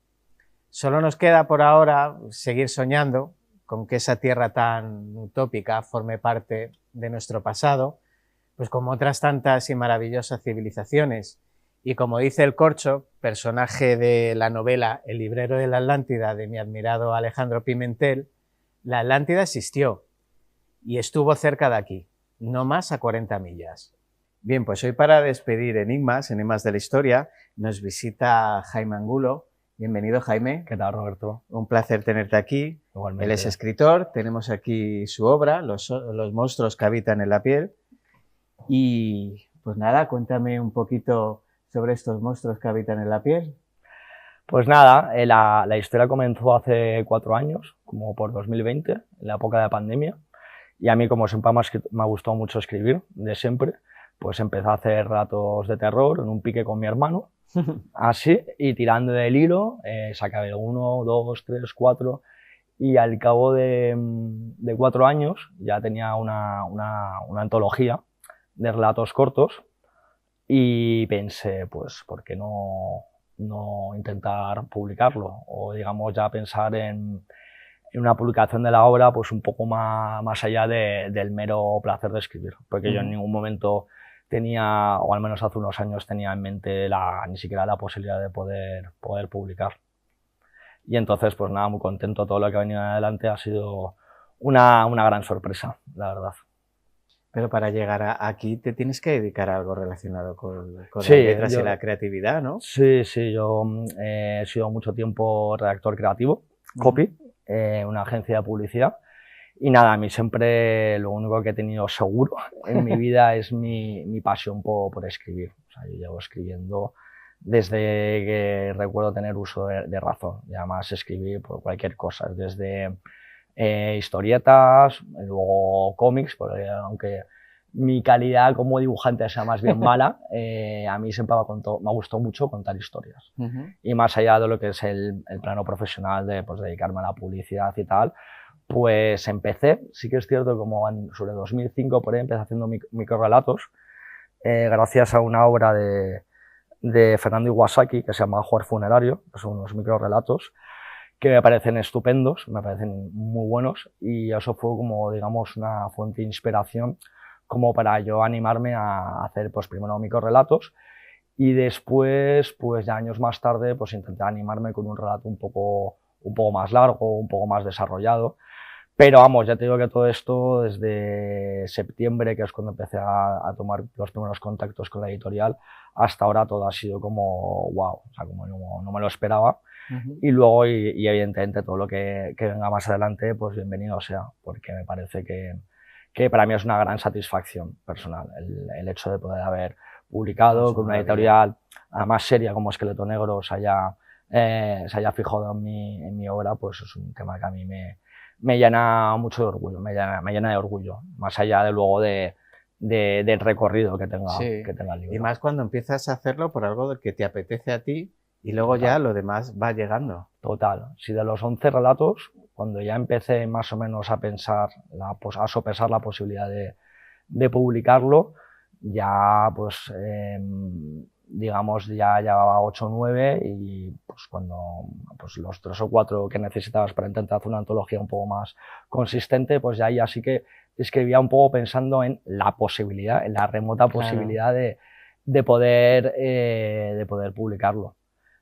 Solo nos queda por ahora seguir soñando con que esa tierra tan utópica forme parte de nuestro pasado, pues como otras tantas y maravillosas civilizaciones. Y como dice el Corcho, personaje de la novela El librero de la Atlántida de mi admirado Alejandro Pimentel, la Atlántida existió y estuvo cerca de aquí, no más a 40 millas. Bien, pues hoy para despedir Enigmas de la Historia, nos visita Jaime Angulo. Bienvenido, Jaime. ¿Qué tal, Roberto? Un placer tenerte aquí. Igualmente. Él es escritor, tenemos aquí su obra, los monstruos que habitan en la piel. Y pues nada, cuéntame un poquito sobre estos monstruos que habitan en la piel. Pues nada, la historia comenzó hace 4 años, como por 2020, en la época de la pandemia. Y a mí, como siempre me ha gustado mucho escribir, de siempre, pues empecé a hacer relatos de terror en un pique con mi hermano. Así, y tirando del hilo, saqué 1, 2, 3, 4, y al cabo de 4 años ya tenía una antología de relatos cortos y pensé, pues, ¿por qué no intentar publicarlo? O digamos ya pensar en una publicación de la obra pues un poco más allá del mero placer de escribir, porque yo en ningún momento tenía, o al menos hace unos años tenía en mente ni siquiera la posibilidad de poder publicar. Y entonces, pues nada, muy contento. Todo lo que ha venido adelante ha sido una gran sorpresa, la verdad. Pero para llegar aquí te tienes que dedicar a algo relacionado con Sí, las letras y la creatividad, ¿no? Sí, yo he sido mucho tiempo redactor creativo, copy, una agencia de publicidad. Y nada, a mí siempre lo único que he tenido seguro en mi vida es mi pasión por escribir. O sea, yo llevo escribiendo desde que recuerdo tener uso de razón, y además escribí por cualquier cosa, desde historietas, luego cómics, porque aunque mi calidad como dibujante sea más bien mala, a mí siempre me gustó mucho contar historias. Y más allá de lo que es el plano profesional de pues, dedicarme a la publicidad y tal, pues empecé, sí que es cierto, como sobre 2005 por ahí empecé haciendo microrelatos, gracias a una obra de Fernando Iwasaki que se llama Jugar Funerario, que son unos microrelatos que me parecen estupendos, me parecen muy buenos, y eso fue como, digamos, una fuente de inspiración como para yo animarme a hacer pues primero microrelatos y después, pues ya años más tarde, pues intenté animarme con un relato un poco más largo, un poco más desarrollado. Pero vamos, ya te digo que todo esto desde septiembre, que es cuando empecé a tomar los primeros contactos con la editorial, hasta ahora todo ha sido como wow, o sea, como no me lo esperaba. Y luego, y evidentemente todo lo que venga más adelante, pues bienvenido sea, porque me parece que para mí es una gran satisfacción personal el hecho de poder haber publicado con una editorial más seria como Esqueleto Negro se haya fijado en mi obra, pues es un tema que a mí me llena mucho de orgullo, me llena de orgullo, más allá de luego del recorrido que tenga el libro. Y más cuando empiezas a hacerlo por algo que te apetece a ti y luego Total. ya lo demás va llegando. Total. Si de los 11 relatos, cuando ya empecé más o menos a pensar, a sopesar la posibilidad de publicarlo, ya pues digamos ya llevaba 8 o 9 y pues cuando pues los 3 o 4 que necesitabas para intentar hacer una antología un poco más consistente, pues ya sí que escribía un poco pensando en la posibilidad, en la remota posibilidad de poder publicarlo.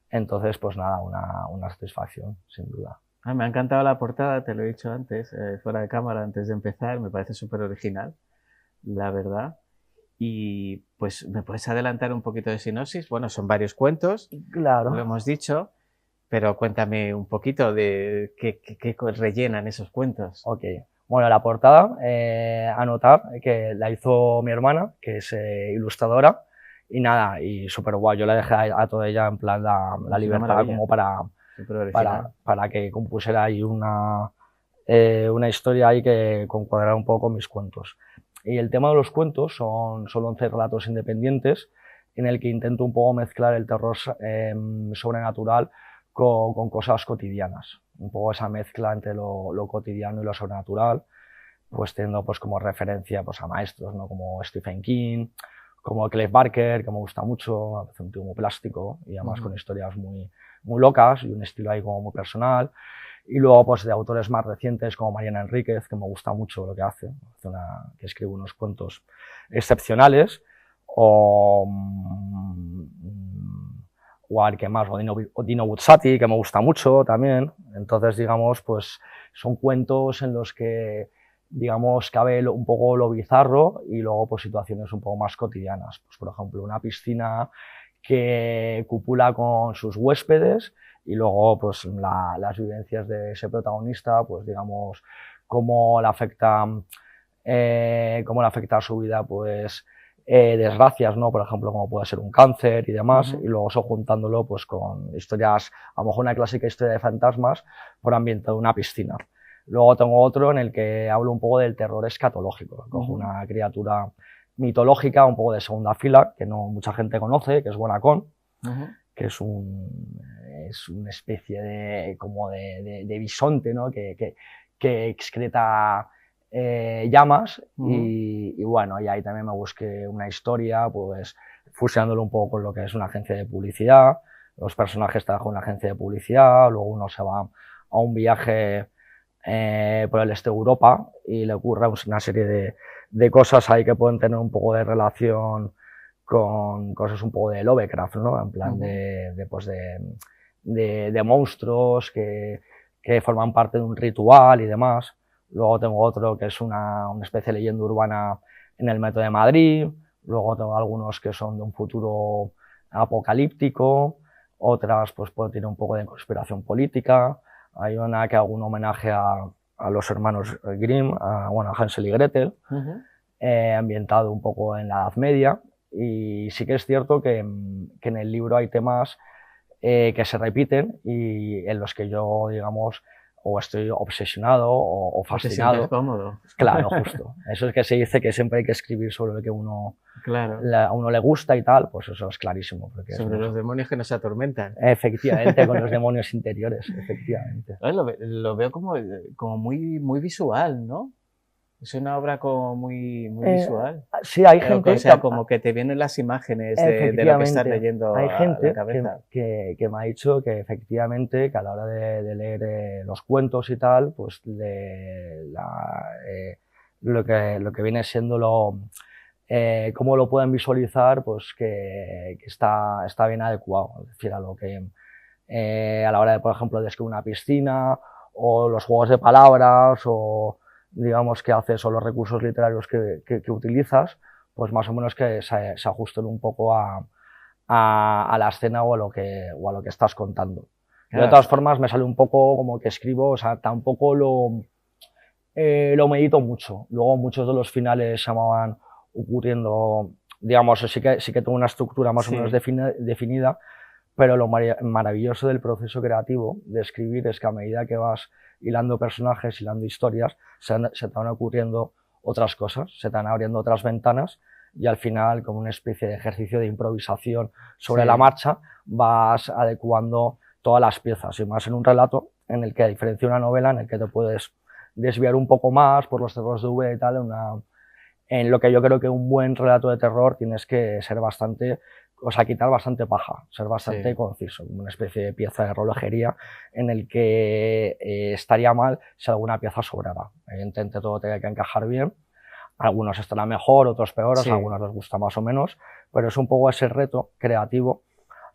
Entonces, pues nada, una satisfacción, sin duda. Me ha encantado la portada, te lo he dicho antes, fuera de cámara, antes de empezar, me parece súper original, la verdad. Y pues, ¿me puedes adelantar un poquito de sinopsis? Bueno, son varios cuentos, claro, lo hemos dicho, pero cuéntame un poquito de qué rellenan esos cuentos. Ok, bueno, la portada, anotar que la hizo mi hermana, que es ilustradora, y nada, y súper guay, yo la dejé a toda ella en plan la libertad como para que compusiera ahí una historia ahí que concuadrara un poco con mis cuentos. Y el tema de los cuentos son 11 relatos independientes en el que intento un poco mezclar el terror sobrenatural con cosas cotidianas, un poco esa mezcla entre lo cotidiano y lo sobrenatural, pues teniendo pues como referencia pues a maestros, ¿no? Como Stephen King, como Clive Barker, que me gusta mucho, me parece un tío muy plástico y además con historias muy locas y un estilo ahí como muy personal. Y luego pues de autores más recientes como Mariana Enríquez, que me gusta mucho lo que hace que escribe unos cuentos excepcionales, o al que más, o Dino Buzzati, que me gusta mucho también. Entonces, digamos, pues son cuentos en los que digamos, cabe un poco lo bizarro y luego pues situaciones un poco más cotidianas. Pues, por ejemplo, una piscina que copula con sus huéspedes y luego pues las vivencias de ese protagonista, pues digamos, cómo le afecta a su vida, pues desgracias, ¿no? Por ejemplo, como puede ser un cáncer y demás, y luego eso juntándolo pues con historias, a lo mejor una clásica historia de fantasmas por ambiente de una piscina. Luego tengo otro en el que hablo un poco del terror escatológico. Cojo una criatura mitológica, un poco de segunda fila, que no mucha gente conoce, que es Bonacón, que es una especie de bisonte, ¿no? que excreta llamas y bueno, y ahí también me busqué una historia, pues fusionándolo un poco con lo que es una agencia de publicidad. Los personajes trabajan en una agencia de publicidad, luego uno se va a un viaje por el este de Europa y le ocurre una serie de cosas ahí que pueden tener un poco de relación con cosas un poco de Lovecraft, ¿no? En plan de monstruos que forman parte de un ritual y demás. Luego tengo otro que es una especie de leyenda urbana en el metro de Madrid. Luego tengo algunos que son de un futuro apocalíptico. Otras pues tienen un poco de conspiración política. Hay una que hago un homenaje a los hermanos Grimm, a Hansel y Gretel, ambientado un poco en la Edad Media. y sí que es cierto que en el libro hay temas que se repiten y en los que yo, digamos, o estoy obsesionado o fascinado. Te sientes cómodo. Claro, justo. Eso es que se dice que siempre hay que escribir sobre lo que Claro. a uno le gusta y tal, pues eso es clarísimo. Porque sobre los demonios que nos atormentan. Efectivamente, con los demonios interiores, efectivamente. Lo veo como muy, muy visual, ¿no? Es una obra como muy visual. Sí, hay gente... O sea, como que te vienen las imágenes de lo que estás leyendo hay gente a la cabeza. Que me ha dicho que efectivamente, que a la hora de leer los cuentos y tal, pues lo que viene siendo cómo lo pueden visualizar, pues que está bien adecuado. Es decir, a lo que a la hora de, por ejemplo, describir una piscina o los juegos de palabras o digamos que haces o los recursos literarios que utilizas, pues más o menos que se ajusten un poco a la escena o a lo que estás contando. Claro. De todas formas me sale un poco como que escribo, o sea, tampoco lo medito mucho. Luego muchos de los finales se acaban ocurriendo, digamos, sí que tengo una estructura más o menos definida, pero lo maravilloso del proceso creativo de escribir es que a medida que vas hilando personajes, hilando historias, se te van ocurriendo otras cosas, se te van abriendo otras ventanas y al final, como una especie de ejercicio de improvisación sobre la marcha, vas adecuando todas las piezas y más en un relato en el que, a diferencia de una novela, en el que te puedes desviar un poco más por los terrores de V y tal, en lo que yo creo que un buen relato de terror tienes que ser bastante... O sea, quitar bastante paja, ser bastante conciso, una especie de pieza de relojería en el que estaría mal si alguna pieza sobrara. Evidentemente todo tiene que encajar bien, algunos estarán mejor, otros peor, a algunos les gusta más o menos, pero es un poco ese reto creativo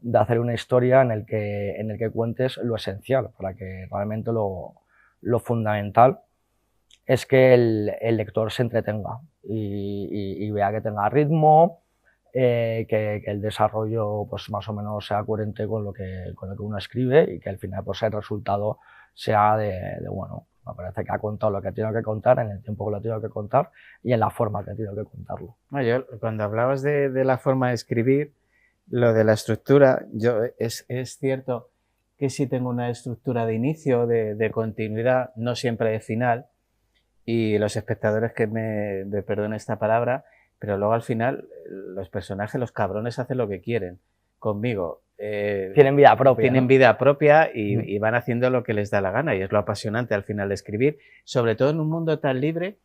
de hacer una historia en el que cuentes lo esencial, para que realmente lo fundamental es que el lector se entretenga y vea que tenga ritmo, que el desarrollo pues más o menos sea coherente con lo que uno escribe y que al final pues el resultado sea de bueno, me parece que ha contado lo que tiene que contar en el tiempo que lo tiene que contar y en la forma que tiene que contarlo. Yo, cuando hablabas de la forma de escribir, lo de la estructura, es cierto que sí tengo una estructura de inicio, de continuidad, no siempre de final, y los espectadores que me perdonen esta palabra, pero luego al final los personajes, los cabrones, hacen lo que quieren conmigo. Tienen vida propia. Tienen vida propia y van haciendo lo que les da la gana y es lo apasionante al final de escribir, sobre todo en un mundo tan libre,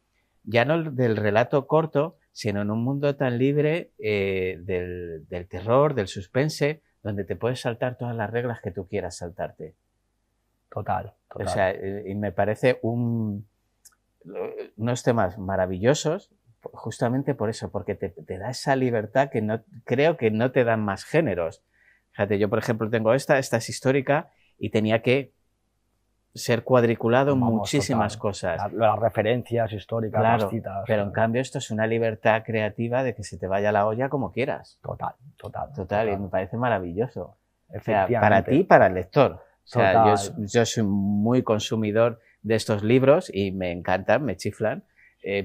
ya no del relato corto, sino en un mundo tan libre del terror, del suspense, donde te puedes saltar todas las reglas que tú quieras saltarte. Total. O sea, y me parece unos temas maravillosos, justamente por eso, porque te da esa libertad que creo que no te dan más géneros. Fíjate, yo por ejemplo tengo esta es histórica y tenía que ser cuadriculado en muchísimas cosas. Las referencias históricas, claro, las citas. Pero en cambio esto es una libertad creativa de que se te vaya la olla como quieras. Total, y me parece maravilloso. O sea, para ti y para el lector. O sea, yo soy muy consumidor de estos libros y me encantan, me chiflan.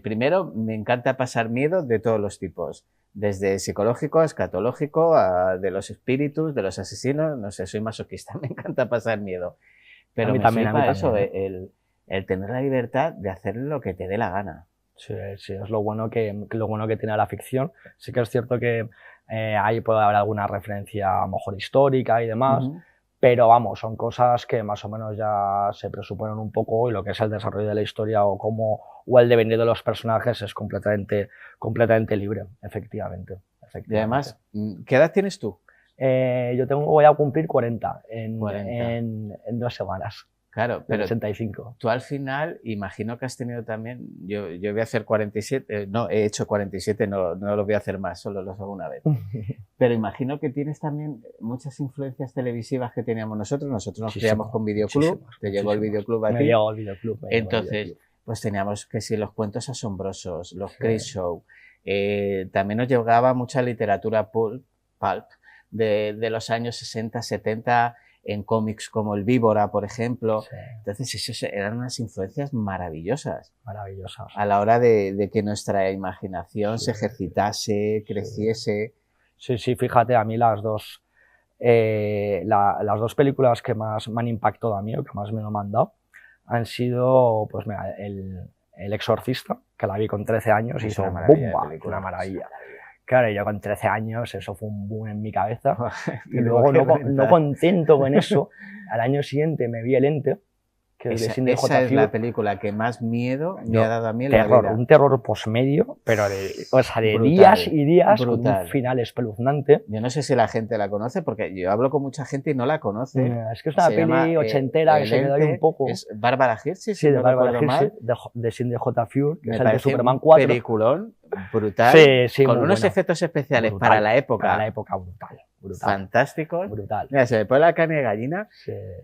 Primero, me encanta pasar miedo de todos los tipos, desde psicológico a escatológico, de los espíritus, de los asesinos, no sé, soy masoquista, me encanta pasar miedo. Pero a mí también, eso, el tener la libertad de hacer lo que te dé la gana. Sí, es lo bueno que tiene la ficción. Sí que es cierto que ahí puede haber alguna referencia a lo mejor histórica y demás, pero vamos, son cosas que más o menos ya se presuponen un poco y lo que es el desarrollo de la historia o el devenir de los personajes es completamente libre, efectivamente. Y además, ¿qué edad tienes tú? Yo voy a cumplir 40 en 2 semanas. Claro, pero 85. Tú al final, imagino que has tenido también, yo voy a hacer 47, no, he hecho 47, no lo voy a hacer más, solo los hago una vez. Pero imagino que tienes también muchas influencias televisivas que teníamos nosotros nos criamos con Videoclub, te llegó el Videoclub a ti. Me llegó el Videoclub. Entonces, pues teníamos que si los cuentos asombrosos, los Creepshow, también nos llegaba mucha literatura pulp de los años 60, 70, en cómics como El Víbora, por ejemplo. Sí. Entonces, eso eran unas influencias maravillosas. Maravillosas. A la hora de que nuestra imaginación se ejercitase, creciese. Sí, sí, fíjate, a mí las dos películas que más me han impactado a mí, o que más me lo han dado, han sido, pues mira, El Exorcista, que la vi con 13 años y hizo ¡bomba! Una maravilla. Claro, yo con 13 años, eso fue un boom en mi cabeza. Y luego, no contento con eso, al año siguiente me vi El Ente, que es de Sidney J. Esa es la película que más miedo me ha dado a mí en la vida. Un terror posmedio, pero de días y días, con un final espeluznante. Yo no sé si la gente la conoce, porque yo hablo con mucha gente y no la conoce. Es que es una peli ochentera que se quedó ahí un poco. Es Bárbara Hirsch, sí, de Bárbara Hirsch, de Sidney J. Fuhr, que es el de Superman 4. Un peliculón brutal, sí, con unos efectos especiales brutal, para la época. Para la época, brutal. Fantásticos. Brutal. Mira, se me pone la carne de gallina,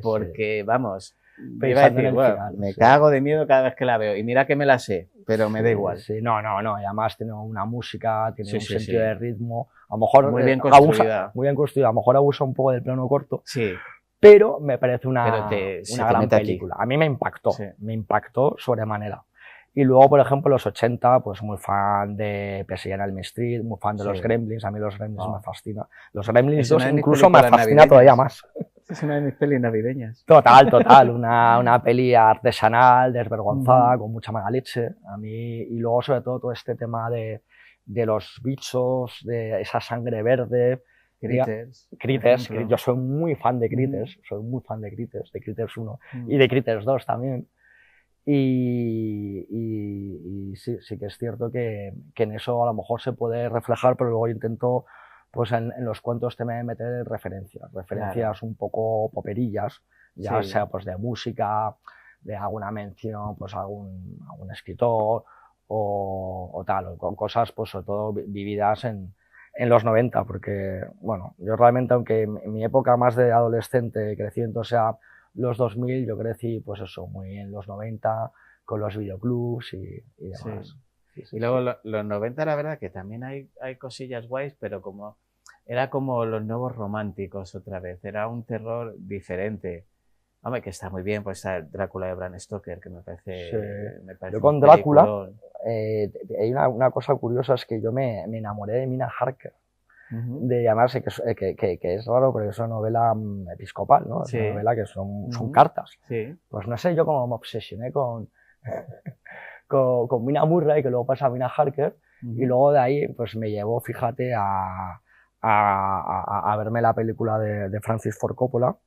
porque, vamos... Iba a decir, bueno, final, me cago de miedo cada vez que la veo. Y mira que me la sé, pero me da igual. Sí. No. Y además tiene una música, tiene un sentido de ritmo. A lo mejor muy bien construida. Muy bien construida. A lo mejor abusa un poco del plano corto. Sí. Pero me parece una gran película. Aquí. A mí me impactó sobremanera. Y luego, por ejemplo, los 80, pues muy fan de Pesadilla en Elm Street, muy fan de los Gremlins. A mí los Gremlins me fascinan. Los Gremlins 2 incluso me fascina todavía más. Es una de mis pelis navideñas. Total. Una peli artesanal, desvergonzada, con mucha mala leche. A mí, y luego, sobre todo este tema de los bichos, de esa sangre verde. Critters. Yo soy muy fan de Critters. Soy muy fan de Critters 1 y de Critters 2 también. Y sí que es cierto que en eso a lo mejor se puede reflejar, pero luego intento, pues en los cuentos te me meter referencias claro. Un poco poperillas, ya sea pues de música, de alguna mención, pues algún escritor o tal, o con cosas pues sobre todo vividas en los 90, porque bueno, yo realmente, aunque en mi época más de adolescente creciendo sea los 2000, yo crecí pues eso, muy en los 90, con los videoclubs y demás. Sí. Y luego los 90, la verdad que también hay cosillas guays, pero era como los nuevos románticos otra vez, era un terror diferente. Hombre, que está muy bien, pues está el Drácula de Bram Stoker, que me parece yo con Drácula, hay una cosa curiosa, es que yo me enamoré de Mina Harker. De llamarse, que es raro, porque es una novela episcopal, ¿no? Es una novela que son cartas. Sí. Pues no sé yo cómo me obsesioné con Mina Murray, que luego pasa a Mina Harker, y luego de ahí pues me llevó, fíjate, a verme la película de Francis Ford Coppola,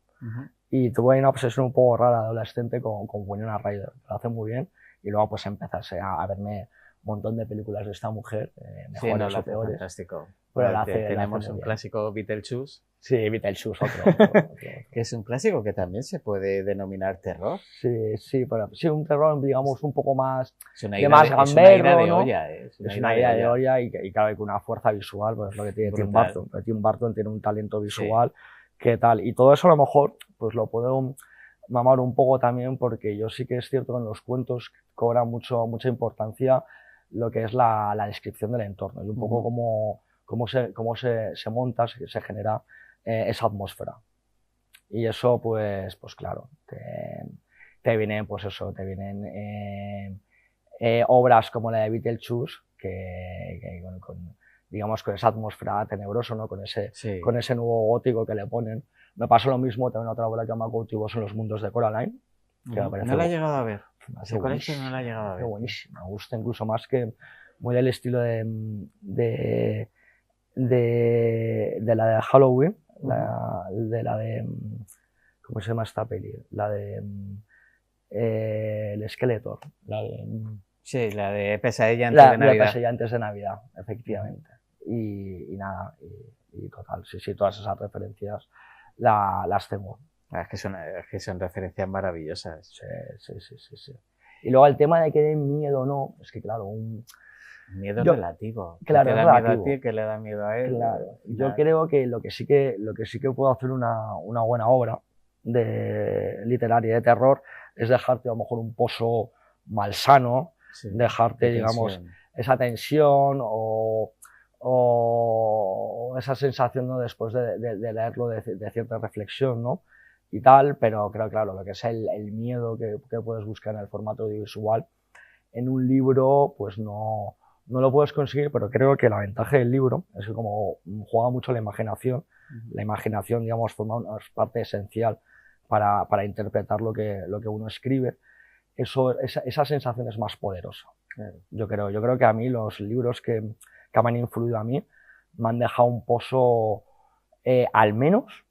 y tuve una obsesión un poco rara de adolescente con Winona Ryder, lo hace muy bien, y luego pues empezase a verme un montón de películas de esta mujer, mejores o peores. Fantástico. Pero tenemos un clásico, Beetlejuice. Sí, Beetlejuice, otro. Que es un clásico que también se puede denominar terror. Sí, pero sí, un terror, digamos, un poco más gamberro, es una idea de olla, es una idea de olla y claro, con una fuerza visual, pues es lo que tiene Tim Burton. Pero Tim Burton tiene un talento visual que tal, y todo eso a lo mejor pues lo puedo mamar un poco también, porque yo sí que es cierto que en los cuentos cobra mucha importancia lo que es la descripción del entorno, y un poco cómo se monta, se genera esa atmósfera. Y eso, pues claro, te vienen obras como la de Beetlejuice, que digamos, con esa atmósfera tenebrosa, ¿no? Con ese nuevo gótico que le ponen. Me pasó lo mismo también otra obra que me cautivó, son Los mundos de Coraline. Que no la he llegado a ver. No la he llegado a ver. Buenísima, me gusta incluso más, que muy del estilo de la de Halloween, ¿cómo se llama esta peli? La de el Skeletor, sí, la de Pesadilla antes de Navidad. La Pesadilla antes de Navidad, efectivamente. Y nada, y total, sí, todas esas referencias las tengo. Es que son referencias maravillosas. Sí. Y luego el tema de que den miedo o no, es que claro, miedo relativo. Claro, ¿Qué te da miedo a ti? ¿Qué le da miedo a él? Claro. Yo creo que lo que sí que puedo hacer una buena obra literaria de terror es dejarte a lo mejor un pozo malsano, dejarte, digamos, esa tensión o esa sensación, ¿no? Después de leerlo, de cierta reflexión, ¿no? Y tal, pero creo, claro, lo que es el miedo que puedes buscar en el formato audiovisual, en un libro, pues no no lo puedes conseguir, pero creo que la ventaja del libro es que como juega mucho la imaginación, digamos, forma una parte esencial para interpretar lo que uno escribe, esa sensación es más poderosa. Yo creo que a mí los libros que me han influido a mí me han dejado un pozo, al menos,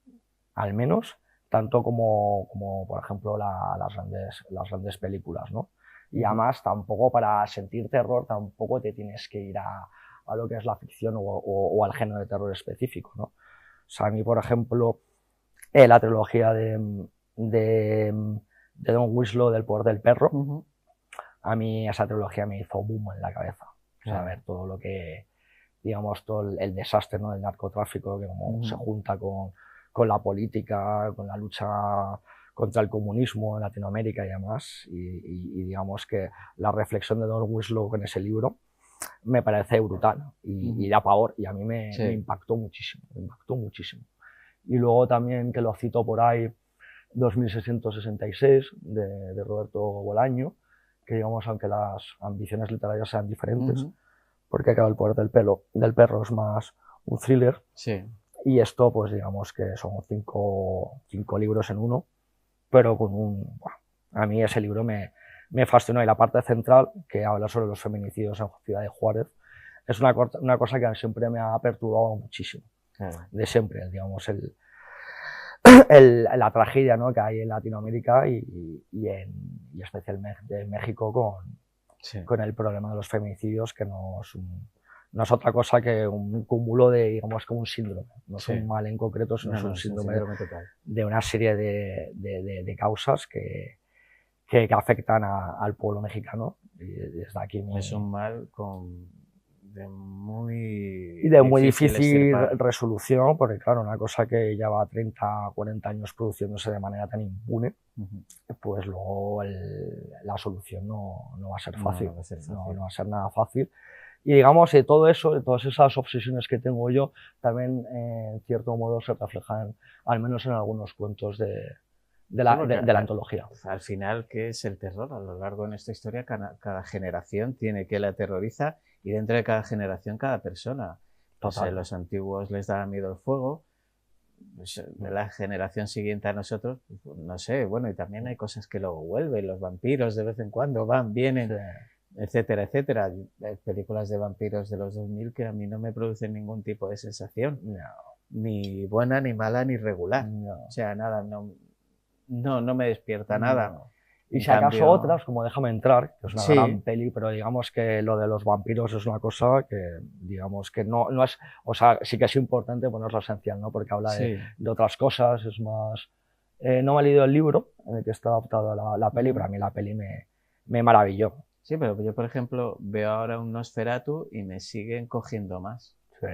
tanto como por ejemplo, las grandes películas, ¿no? Y además, tampoco para sentir terror, tampoco te tienes que ir a lo que es la ficción o al género de terror específico, ¿no? O sea, a mí, por ejemplo, la trilogía de Don Winslow, del poder del perro, a mí esa trilogía me hizo boom en la cabeza. O sea, ver todo lo que, digamos, todo el desastre, ¿no?, del narcotráfico, que como se junta con la política, con la lucha contra el comunismo en Latinoamérica y demás, y digamos que la reflexión de Don Winslow en ese libro me parece brutal y da pavor, y a mí me impactó muchísimo, Y luego también, que lo cito por ahí, 2666, de Roberto Bolaño, que digamos, aunque las ambiciones literarias sean diferentes, porque acá El poder del perro es más un thriller, y esto, pues digamos que son cinco libros en uno, pero a mí ese libro me fascinó, y la parte central, que habla sobre los feminicidios en Ciudad de Juárez, es una cosa que siempre me ha perturbado muchísimo, de siempre, digamos, la tragedia, ¿no?, que hay en Latinoamérica y especialmente en México con el problema de los feminicidios, que no es otra cosa que un cúmulo de, digamos, como un síndrome. No es un mal en concreto, sino es un síndrome total, de una serie de causas que afectan al pueblo mexicano. Y desde aquí es un mal de muy difícil resolución, porque claro, una cosa que lleva 30, 40 años produciéndose de manera tan impune, pues luego la solución no va a ser fácil, no va a ser nada fácil. Y digamos, todo eso, de todas esas obsesiones que tengo yo, también en cierto modo se reflejan, al menos en algunos cuentos de la antología. Al final, ¿qué es el terror? A lo largo de nuestra historia, cada generación tiene que la aterroriza, y dentro de cada generación, cada persona. Pues los antiguos les daba miedo el fuego, pues de la generación siguiente a nosotros, pues, no sé, bueno, y también hay cosas que luego vuelven, los vampiros de vez en cuando van, vienen, etcétera, etcétera. Hay películas de vampiros de los 2000 que a mí no me producen ningún tipo de sensación, ni buena, ni mala, ni regular. O sea, nada, no me despierta nada. Y si acaso otras, como Déjame entrar, que es una gran peli, pero digamos que lo de los vampiros es una cosa que, digamos, que no es, o sea, sí que es importante ponerlo esencial, ¿no?, porque habla de otras cosas, es más... no me he leído el libro en el que está adaptado la peli, pero a mí la peli me maravilló. Sí, pero yo, por ejemplo, veo ahora un Nosferatu y me siguen cogiendo más. Sí,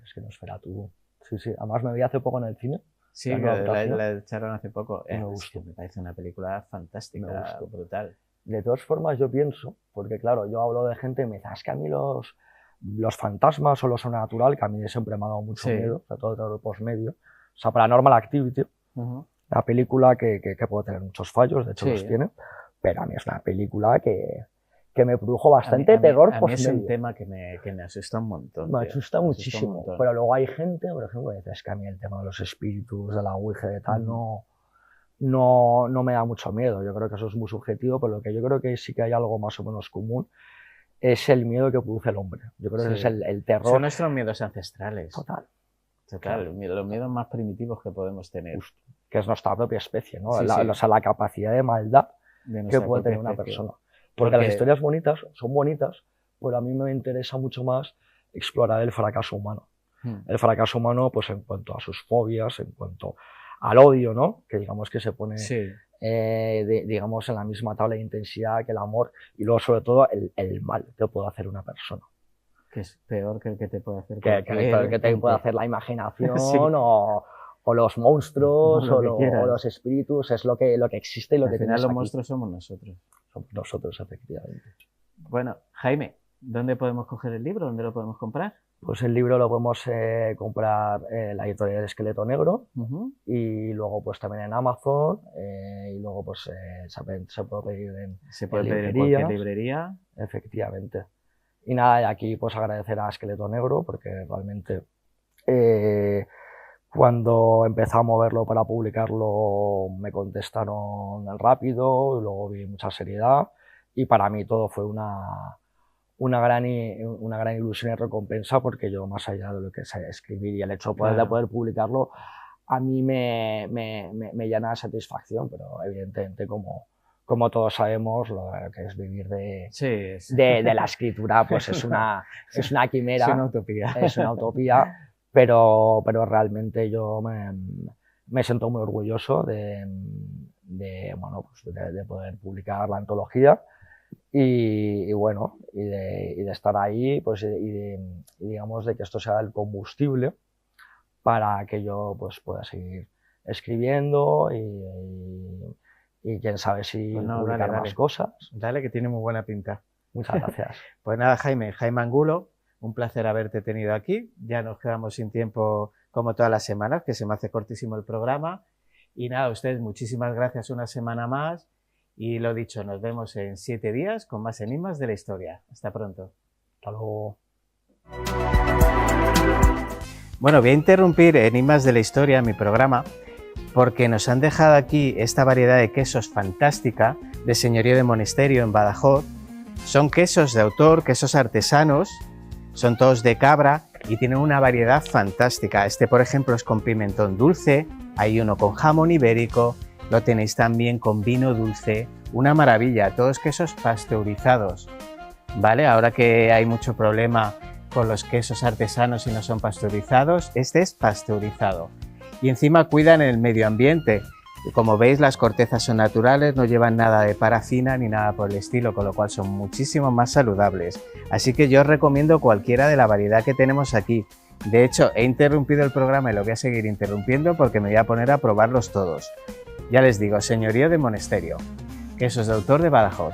es que Nosferatu... Sí, además me vi hace poco en el cine. Sí, la echaron hace poco. Me parece una película fantástica, brutal. De todas formas, yo pienso, porque claro, yo hablo de gente y me dice, es que a mí los fantasmas o lo sobrenatural, que a mí siempre me ha dado mucho miedo, sobre todo el postmedio, o sea, Paranormal Activity, una película que puede tener muchos fallos, de hecho los tiene, pero a mí es una película que me produjo bastante terror postmedio. A mí es un tema que me asusta un montón. Me asusta muchísimo, pero luego hay gente, por ejemplo, que dice, es que a mí el tema de los espíritus, de la ouija, de tal, no me da mucho miedo. Yo creo que eso es muy subjetivo, pero lo que yo creo que sí que hay algo más o menos común es el miedo que produce el hombre. Yo creo que ese es el terror. Son nuestros miedos ancestrales. Total. Claro. Los miedos más primitivos que podemos tener. Justo, que es nuestra propia especie, ¿no? O sea, la capacidad de maldad que puede tener una persona. Porque las historias bonitas son bonitas, pero a mí me interesa mucho más explorar el fracaso humano. El fracaso humano, pues en cuanto a sus fobias, en cuanto al odio, ¿no?, que digamos que se pone, digamos, en la misma tabla de intensidad que el amor, y luego sobre todo el mal que puede hacer una persona. Que es peor que el que te puede hacer que te puede hacer la imaginación o los monstruos o los espíritus, es lo que existe y lo que tienes aquí. Al final los monstruos somos nosotros. Somos nosotros, efectivamente. Bueno, Jaime, ¿dónde podemos coger el libro? ¿Dónde lo podemos comprar? Pues el libro lo podemos comprar en la editorial Esqueleto Negro, y luego pues también en Amazon, y luego pues se puede pedir en cualquier librería. Efectivamente. Y nada, y aquí pues agradecer a Esqueleto Negro porque realmente cuando empecé a moverlo para publicarlo me contestaron rápido, y luego vi mucha seriedad y para mí todo fue una gran ilusión y recompensa porque yo, más allá de lo que es escribir y el hecho de poder publicarlo, a mí me llena de satisfacción, pero evidentemente como todos sabemos, lo que es vivir de la escritura pues es una quimera, es una utopía, pero realmente yo me siento muy orgulloso de poder publicar la antología y de estar ahí, pues digamos de que esto sea el combustible para que yo pues pueda seguir escribiendo y quién sabe si publicar más cosas. Dale, que tiene muy buena pinta. Muchas gracias. Pues nada, Jaime Angulo, un placer haberte tenido aquí. Ya nos quedamos sin tiempo como todas las semanas, que se me hace cortísimo el programa. Y nada, a ustedes muchísimas gracias una semana más. Y lo dicho, nos vemos en 7 días con más enigmas de la historia. Hasta pronto. Hasta luego. Bueno, voy a interrumpir Enigmas de la Historia, mi programa, porque nos han dejado aquí esta variedad de quesos fantástica de Señorío de Monesterio en Badajoz. Son quesos de autor, quesos artesanos, son todos de cabra y tienen una variedad fantástica. Este, por ejemplo, es con pimentón dulce, hay uno con jamón ibérico, lo tenéis también con vino dulce, una maravilla, todos quesos pasteurizados, ¿vale? Ahora que hay mucho problema con los quesos artesanos y no son pasteurizados, este es pasteurizado. Y encima cuidan el medio ambiente. Como veis, las cortezas son naturales, no llevan nada de parafina ni nada por el estilo, con lo cual son muchísimo más saludables. Así que yo os recomiendo cualquiera de la variedad que tenemos aquí. De hecho, he interrumpido el programa y lo voy a seguir interrumpiendo porque me voy a poner a probarlos todos. Ya les digo, Señorío de Monesterio, quesos de autor de Badajoz.